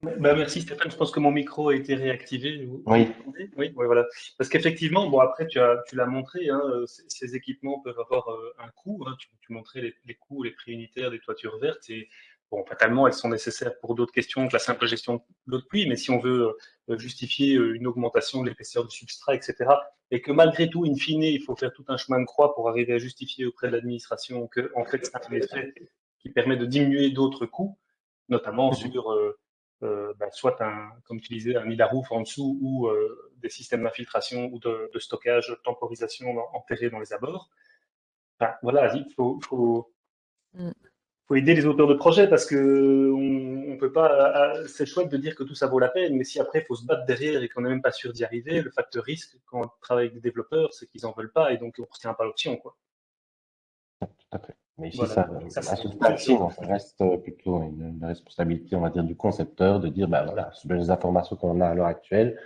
Bah, merci Stéphane, je pense que mon micro a été réactivé. Vous Oui, m'entendez? Oui, ouais, voilà. Parce qu'effectivement, bon après tu l'as montré, hein, ces équipements peuvent avoir un coût. Hein. Tu montrais les coûts, les prix unitaires des toitures vertes et bon, fatalement elles sont nécessaires pour d'autres questions que la simple gestion de l'eau de pluie. Mais si on veut justifier une augmentation de l'épaisseur du substrat, etc., et que malgré tout, in fine, il faut faire tout un chemin de croix pour arriver à justifier auprès de l'administration que en fait c'est un effet qui permet de diminuer d'autres coûts, notamment sur soit comme tu disais, un nid à roof en dessous ou des systèmes d'infiltration ou de stockage, de temporisation enterrés dans les abords. Enfin, voilà, il faut aider les auteurs de projets parce que on peut pas. C'est chouette de dire que tout ça vaut la peine, mais si après il faut se battre derrière et qu'on n'est même pas sûr d'y arriver, le facteur risque quand on travaille avec des développeurs, c'est qu'ils en veulent pas et donc on ne retient pas l'option, quoi. Tout à fait. Mais ici, Voilà. Ça, à ce stade-ci, non, ça reste plutôt une responsabilité, on va dire, du concepteur de dire, ben voilà, selon les informations qu'on a à l'heure actuelle,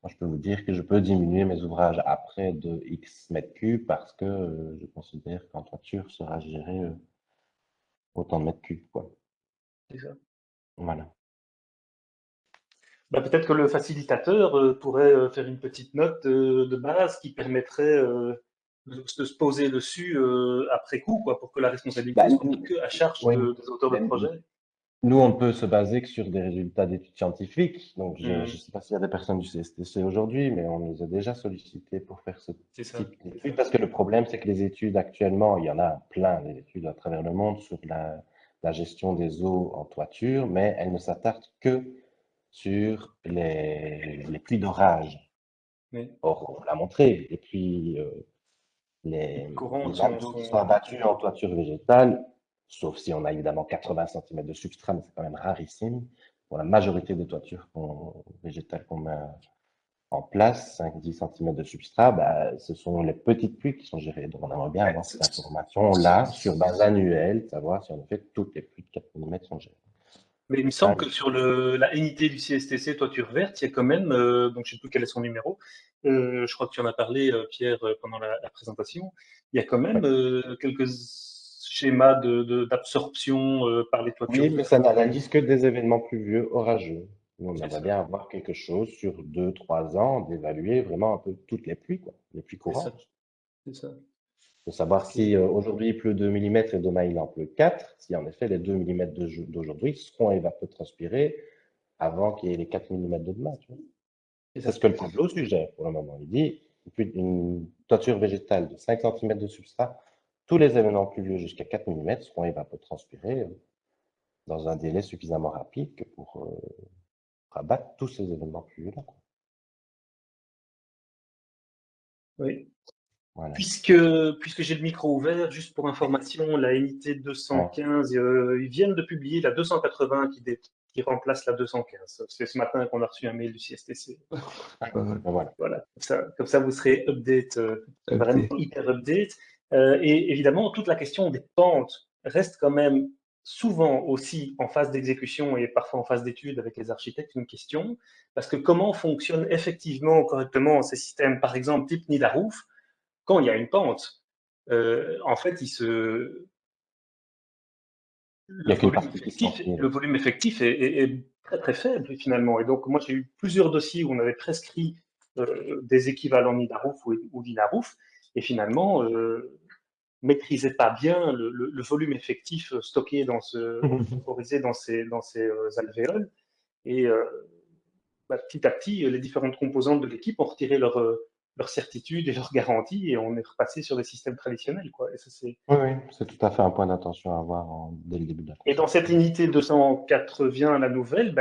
moi, je peux vous dire que je peux diminuer mes ouvrages après de X mètres cubes parce que je considère qu'en toiture sera géré autant de mètres cubes, quoi. c'est ça. Voilà. Bah, peut-être que le facilitateur pourrait faire une petite note de base qui permettrait de se poser dessus après coup, quoi, pour que la responsabilité Bah, soit pas que à charge oui. des auteurs de projet. Nous, on peut se baser que sur des résultats d'études scientifiques. Donc, je ne Mhm. sais pas s'il y a des personnes du CSTC aujourd'hui, mais on nous a déjà sollicités pour faire ce C'est ça. type d'études. Parce que le problème, c'est que les études actuellement, il y en a plein, des études à travers le monde sur la gestion des eaux en toiture, mais elles ne s'attardent que sur les pluies d'orage. Oui. Or, on l'a montré. Et puis, Les courantes les nappes d'eau qui sont abattues en toiture végétale, sauf si on a évidemment 80 cm de substrat, mais c'est quand même rarissime. Pour la majorité des toitures végétales qu'on met en place, 5-10 cm de substrat, bah, ce sont les petites pluies qui sont gérées. Donc, on aimerait bien avoir cette information-là sur base annuelle, savoir si en effet toutes les pluies de 4 mm sont gérées. Mais il me semble que sur la unité du CSTC toiture verte, il y a quand même, donc je ne sais plus quel est son numéro, je crois que tu en as parlé, Pierre, pendant la présentation, il y a quand même quelques schémas d'absorption par les toitures Oui, mais vertes. ça n'analyse que des événements pluvieux orageux. Nous, on C'est aimerait ça, bien avoir quelque chose sur 2-3 ans, d'évaluer vraiment un peu toutes les pluies, quoi, les pluies c'est ça, courantes. c'est ça. De savoir Parce que, si aujourd'hui il pleut 2 mm et demain il en pleut 4, si en effet les 2 mm d'aujourd'hui seront évapotranspirés avant qu'il y ait les 4 mm de demain. Tu vois. c'est C'est ça. ce que le tableau suggère pour le moment. Il dit une toiture végétale de 5 cm de substrat, tous les événements pluvieux jusqu'à 4 mm seront évapotranspirés dans un délai suffisamment rapide que pour rabattre tous ces événements pluvieux-là. Oui. Voilà. Puisque j'ai le micro ouvert, juste pour information, la NIT 215, ils viennent de publier la 280 qui remplace la 215. C'est ce matin qu'on a reçu un mail du CSTC. Voilà. Voilà, comme ça vous serez update, vraiment hyper update. Et évidemment, toute la question des pentes reste quand même souvent aussi en phase d'exécution et parfois en phase d'étude avec les architectes une question, parce que comment fonctionnent effectivement correctement ces systèmes, par exemple type nid à roof, quand il y a une pente, en fait, le volume effectif est très très faible finalement. Et donc moi j'ai eu plusieurs dossiers où on avait prescrit des équivalents Nidarouf ou Dinarouf, et finalement maîtrisait pas bien le volume effectif stocké temporisé dans ces alvéoles. Et petit à petit, les différentes composantes de l'équipe ont retiré leur certitude et leur garantie, et on est repassé sur des systèmes traditionnels, quoi. Et ça, oui, c'est tout à fait un point d'attention à avoir dès le début de la Et dans cette unité 280, la nouvelle,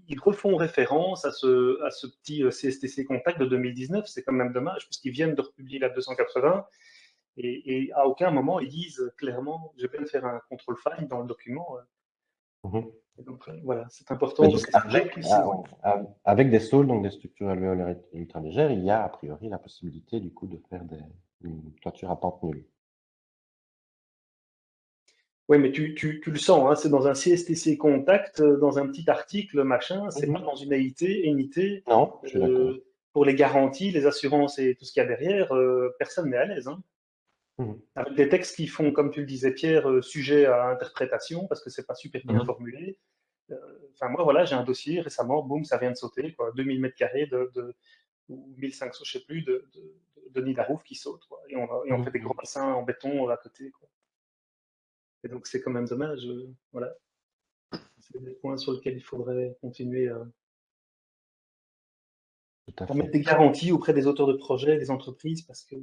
ils refont référence à ce petit CSTC Contact de 2019. C'est quand même dommage, parce qu'ils viennent de republier la 280, et à aucun moment ils disent clairement, je viens de faire un contrôle find dans le document. Et donc voilà, c'est important. Avec des saules, donc des structures alvéolaires ultra légères, il y a a priori la possibilité du coup de faire une toiture à pente nulle. Oui, mais tu le sens, hein, c'est dans un CSTC Contact, dans un petit article, machin, c'est pas dans une NIT. Non, je suis d'accord. Pour les garanties, les assurances et tout ce qu'il y a derrière, personne n'est à l'aise. Hein. Avec des textes qui font, comme tu le disais, Pierre, sujet à interprétation, parce que c'est pas super bien formulé. Enfin, moi, voilà, j'ai un dossier récemment, boum, ça vient de sauter, quoi, 2000 m² ou 1500, je sais plus, de nid à roof qui saute, quoi. Et on fait des gros bassins en béton à côté, quoi. Et donc, c'est quand même dommage. Voilà. C'est des points sur lesquels il faudrait continuer à mettre des garanties auprès des auteurs de projets, des entreprises, parce que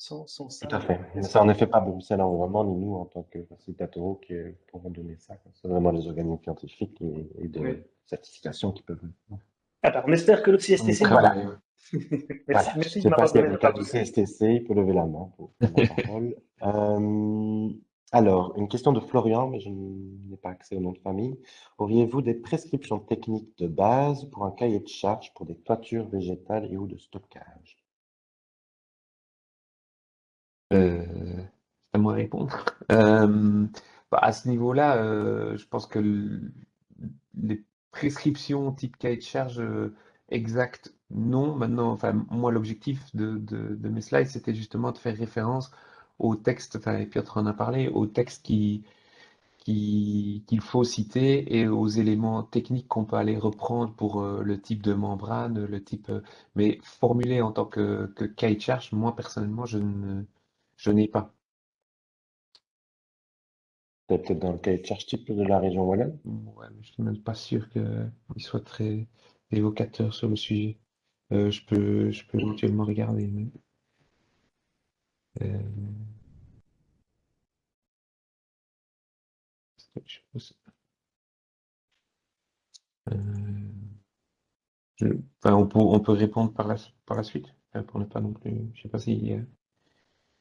sans ça. Tout à fait. Mais c'est en effet pas Bruxelles Environnement, ni nous en tant que facilitateurs qui pourront donner ça. C'est vraiment les organismes scientifiques et de Oui. certification qui peuvent. Ah bah, on espère que le CSTC. Voilà. Merci, Voilà. Je merci ne de sais pas m'avoir s'il y a donné la quelqu'un du parole. CSTC, il peut lever la main pour prendre la parole. Alors, une question de Florian, mais je n'ai pas accès au nom de famille. Auriez-vous des prescriptions techniques de base pour un cahier de charge pour des toitures végétales et ou de stockage? C'est à moi de répondre. Bah, à ce niveau-là, je pense que les prescriptions type cahier de charge exact, non. Maintenant, enfin, moi, l'objectif de mes slides, c'était justement de faire référence au texte, enfin, et Piotr en a parlé, au texte qu'il faut citer et aux éléments techniques qu'on peut aller reprendre pour le type de membrane, le type, mais formulé en tant que cahier de charge, moi, personnellement, je n'ai pas. C'est peut-être dans le cahier de charge type de la région wallonne? Ouais, mais je suis même pas sûr qu'il soit très évocateur sur le sujet. Je peux éventuellement regarder, mais euh, je pense- euh, enfin, on peut répondre par la suite, pour ne pas non plus. Je sais pas si.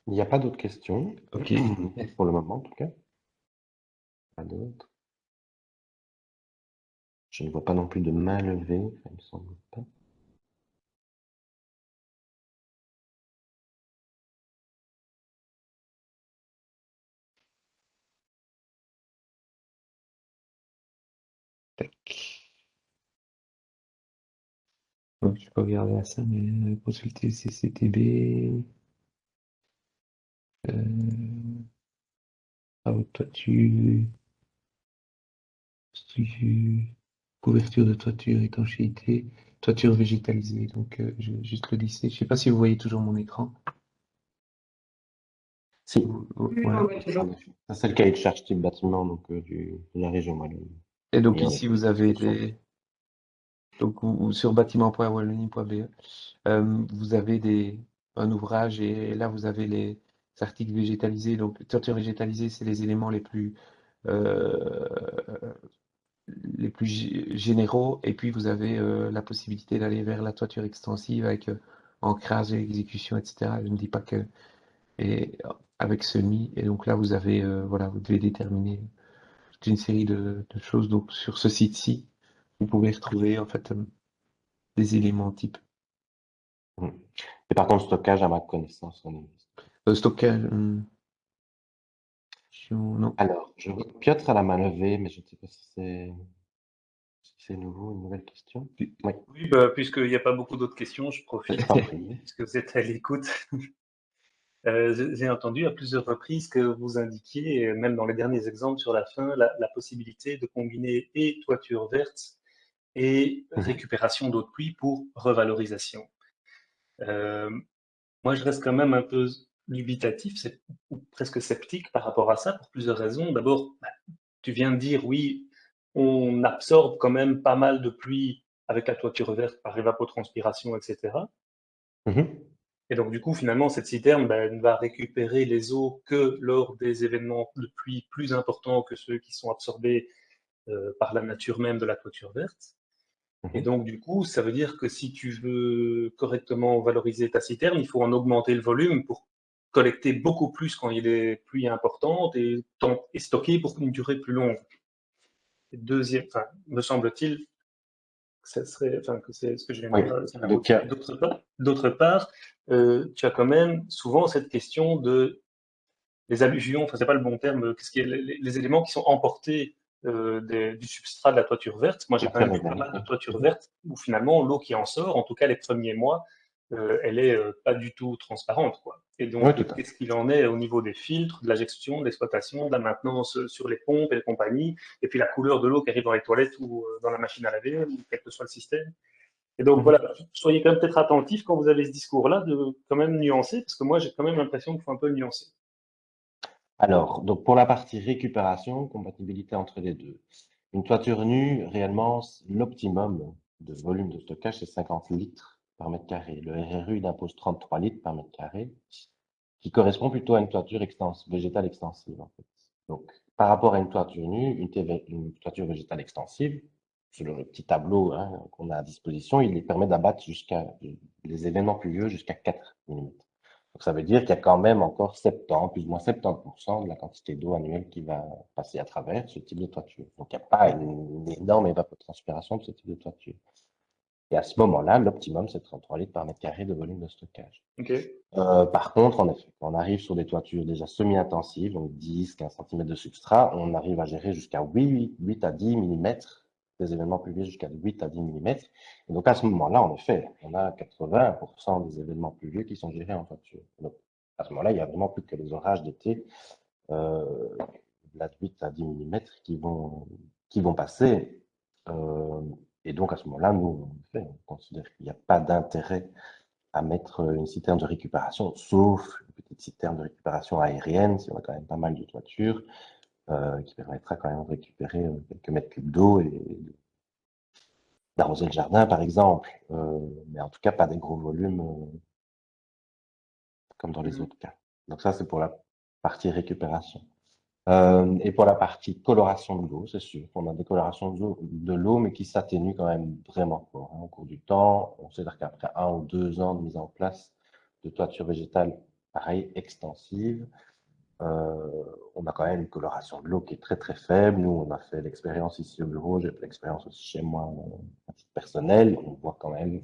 Il n'y a pas d'autres questions, Ok. pour le moment en tout cas. Pas d'autres. Je ne vois pas non plus de main levée, enfin, il me semble pas. Tac. Donc, je peux regarder à ça, mais consulter le CCTB. Travaux de toiture. Couverture de toiture, étanchéité. Toiture végétalisée. Donc, je vais juste le lisser. Je sais pas si vous voyez toujours mon écran. Si, Voilà. Ouais, toujours. en effet. Ça, c'est le cahier de charge type bâtiment donc, de la région wallonne. Et donc Et en ici, effet, vous avez description. donc, ou sur bâtiment.wallonie.be, vous avez un ouvrage et là, vous avez les articles végétalisés. Donc, toiture végétalisée, c'est les éléments euh, les plus généraux. Et puis, vous avez la possibilité d'aller vers la toiture extensive avec ancrage et exécution, etc. Je ne dis pas que. Et avec semi. Et donc là, vous avez, voilà, vous devez déterminer toute une série de choses. Donc, sur ce site-ci, vous pouvez retrouver en fait des éléments type. Mm. Et par contre, stockage, à ma connaissance, on est. Stockage, non. Alors, je vois Piotr à la main levée, mais je ne sais pas si c'est nouveau, une nouvelle question. Oui, Oui, bah, puisqu'il n'y a pas beaucoup d'autres questions, je profite, je t'en prie. puisque vous êtes à l'écoute. J'ai entendu à plusieurs reprises que vous indiquiez, même dans les derniers exemples sur la fin, la possibilité de combiner et toiture verte et Mhm. récupération d'eau de pluie pour revalorisation. Euh, Moi, je reste quand même un peu dubitatif, ou presque sceptique par rapport à ça, pour plusieurs raisons. D'abord, bah, tu viens de dire, oui, on absorbe quand même pas mal de pluie avec la toiture verte par évapotranspiration, etc. Mhm. Et donc, du coup, finalement, cette citerne ne va récupérer les eaux que lors des événements de pluie plus importants que ceux qui sont absorbés par la nature même de la toiture verte. Et Mhm. donc, du coup, ça veut dire que si tu veux correctement valoriser ta citerne, il faut en augmenter le volume pour collecter beaucoup plus quand il y a des pluies importantes et stocker pour une durée plus longue. Et deuxième, enfin, me semble-t-il, que c'est ce que je viens de Oui, dire, c'est la donc, route. Et d'autre part, tu as quand même souvent cette question de les alluvions, enfin c'est pas le bon terme, qu'est-ce qui est, les éléments qui sont emportés du substrat de la toiture verte. Moi j'ai quand matière même vu pas organique. mal de Oui. toitures Mhm. vertes où finalement l'eau qui en sort, en tout cas les premiers mois, elle est pas du tout transparente, quoi. Et Oui, donc tout à fait. qu'est-ce qu'il en est au niveau des filtres, de la gestion, de l'exploitation, de la maintenance sur les pompes et les compagnies, et puis la couleur de l'eau qui arrive dans les toilettes ou dans la machine à laver, ou quel que soit le système. Et donc Mhm. voilà, soyez quand même peut-être attentifs quand vous avez ce discours-là, de quand même nuancer, parce que moi j'ai quand même l'impression qu'il faut un peu nuancer. Alors, donc pour la partie récupération, compatibilité entre les deux. Une toiture nue, réellement, l'optimum de volume de stockage, c'est 50 litres par mètre carré. Le RRU, il impose 33 litres par mètre carré, qui correspond plutôt à une toiture végétale extensive, en fait. Donc, par rapport à une toiture nue, une toiture végétale extensive, selon le petit tableau hein, qu'on a à disposition, il permet d'abattre les événements pluvieux jusqu'à 4 mm. Donc, ça veut dire qu'il y a quand même encore 70, plus ou moins 70% de la quantité d'eau annuelle qui va passer à travers ce type de toiture. Donc, il n'y a pas une énorme évapotranspiration de ce type de toiture. Et à ce moment-là, l'optimum, c'est 33 litres par mètre carré de volume de stockage. Ok. Par contre, en effet, quand on arrive sur des toitures déjà semi-intensives, donc 10, 15 cm de substrat, on arrive à gérer jusqu'à 8 à 10 mm, des événements pluvieux jusqu'à 8 à 10 mm. Et donc à ce moment-là, en effet, on a 80% des événements pluvieux qui sont gérés en toiture. Donc à ce moment-là, il n'y a vraiment plus que les orages d'été, de 8 à 10 mm qui vont passer. Et donc à ce moment-là, nous, en effet, on considère qu'il n'y a pas d'intérêt à mettre une citerne de récupération, sauf une petite citerne de récupération aérienne, si on a quand même pas mal de toitures, qui permettra quand même de récupérer quelques mètres cubes d'eau et d'arroser le jardin, par exemple. Mais en tout cas, pas des gros volumes comme dans les autres cas. Donc ça, c'est pour la partie récupération. Et pour la partie coloration de l'eau, c'est sûr qu'on a des colorations de l'eau, mais qui s'atténuent quand même vraiment fort hein, au cours du temps. On sait qu'après 1 ou 2 ans de mise en place de toiture végétale, pareil, extensive, on a quand même une coloration de l'eau qui est très très faible. Nous, on a fait l'expérience ici au bureau, j'ai fait l'expérience aussi chez moi à titre personnel. On voit quand même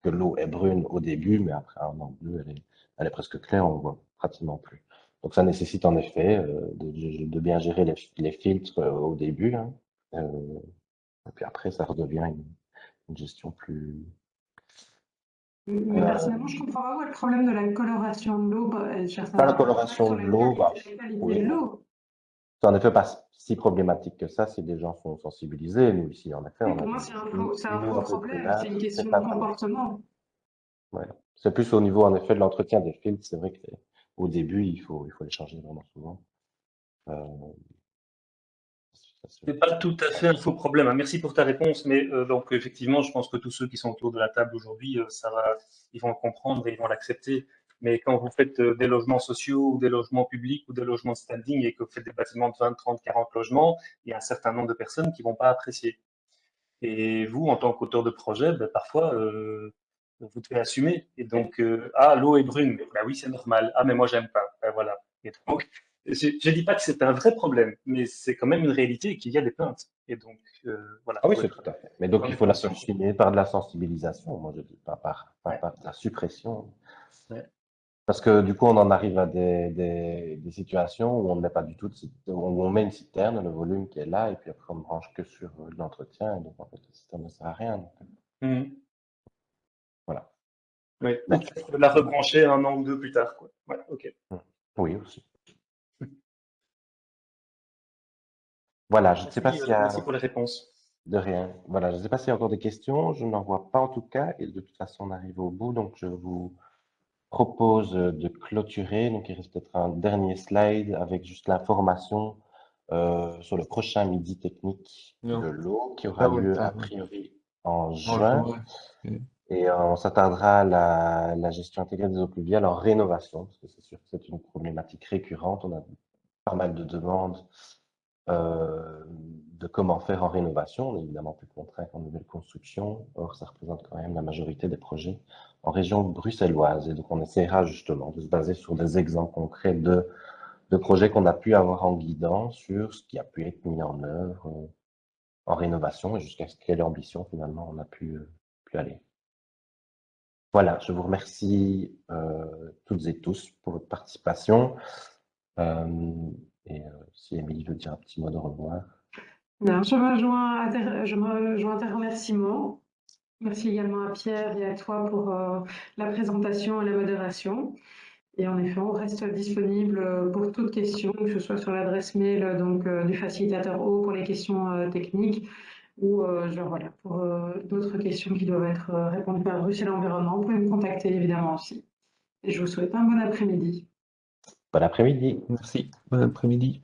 que l'eau est brune au début, mais après un an ou deux, elle est presque claire, on ne voit pratiquement plus. Donc ça nécessite en effet de bien gérer les filtres au début. Hein. Et puis après, ça redevient une gestion plus... Mais personnellement, je comprends pas le problème de la coloration de l'eau. Elle cherche Pas un la impact coloration sur de la l'eau, bah, qualité oui. de l'eau. C'est en effet pas si problématique que ça si les gens sont sensibilisés. Nous, ici, en effet, Oui, on a pour moi, des c'est un nous, faux un peu problème. C'est une brunâtres, c'est question pas de problématique. comportement. Voilà. C'est plus au niveau, en effet, de l'entretien des filtres. C'est vrai qu'au début, il faut les changer vraiment souvent. C'est pas tout à fait un faux problème, hein. Merci pour ta réponse, mais donc effectivement, je pense que tous ceux qui sont autour de la table aujourd'hui, ils vont le comprendre et ils vont l'accepter. Mais quand vous faites des logements sociaux ou des logements publics ou des logements standing et que vous faites des bâtiments de 20, 30, 40 logements, il y a un certain nombre de personnes qui vont pas apprécier. Et vous, en tant qu'auteur de projet, ben, parfois, vous devez assumer. Et donc, ah, l'eau est brune. Ben oui, c'est normal. Ah, mais moi, j'aime pas. Ben voilà. Et donc, je ne dis pas que c'est un vrai problème, mais c'est quand même une réalité et qu'il y a des plaintes. Et donc, voilà. Ah oui, c'est tout à fait. Mais donc, On il est faut la conscient. solutionner par de la sensibilisation. Moi, je dis pas Ouais. par de la suppression. Ouais. Parce que du coup, on en arrive à des situations où on ne met pas du tout où on met une citerne, le volume qui est là, et puis après, on ne branche que sur l'entretien. Et donc, en fait, la citerne ne sert à rien. Donc, Mhm. voilà. Oui. Ou Merci. peut-être la rebrancher un an ou deux plus tard, quoi. Ouais, ok. Oui, aussi. Voilà, je ne sais pas Merci, s'il y a merci pour les réponses. de rien. Voilà, je ne sais pas s'il y a encore des questions. Je n'en vois pas en tout cas. Et de toute façon, on arrive au bout. Donc, je vous propose de clôturer. Donc, il reste peut-être un dernier slide avec juste l'information sur le prochain midi technique Non. de l'eau qui aura Ah ouais, lieu a ah ouais. priori en En juin. juin. Et on s'attardera à la gestion intégrée des eaux pluviales en rénovation, parce que c'est sûr que c'est une problématique récurrente. On a pas mal de demandes de comment faire en rénovation. On est évidemment plus contraint qu'en nouvelle construction. Or, ça représente quand même la majorité des projets en région bruxelloise. Et donc, on essaiera justement de se baser sur des exemples concrets de projets qu'on a pu avoir en guidant sur ce qui a pu être mis en œuvre en rénovation et jusqu'à quelle ambition finalement on a pu aller. Voilà, je vous remercie toutes et tous pour votre participation. Si Émilie veut dire un petit mot de revoir. Non, je me rejoins à tes remerciements. Merci également à Pierre et à toi pour la présentation et la modération. Et en effet, on reste disponible pour toute question, que ce soit sur l'adresse mail du facilitateur eau pour les questions techniques ou voilà, pour d'autres questions qui doivent être répondues par Bruxelles Environnement. Vous pouvez me contacter évidemment aussi. Et je vous souhaite un bon après-midi. Bon après-midi. Merci. Bon après-midi.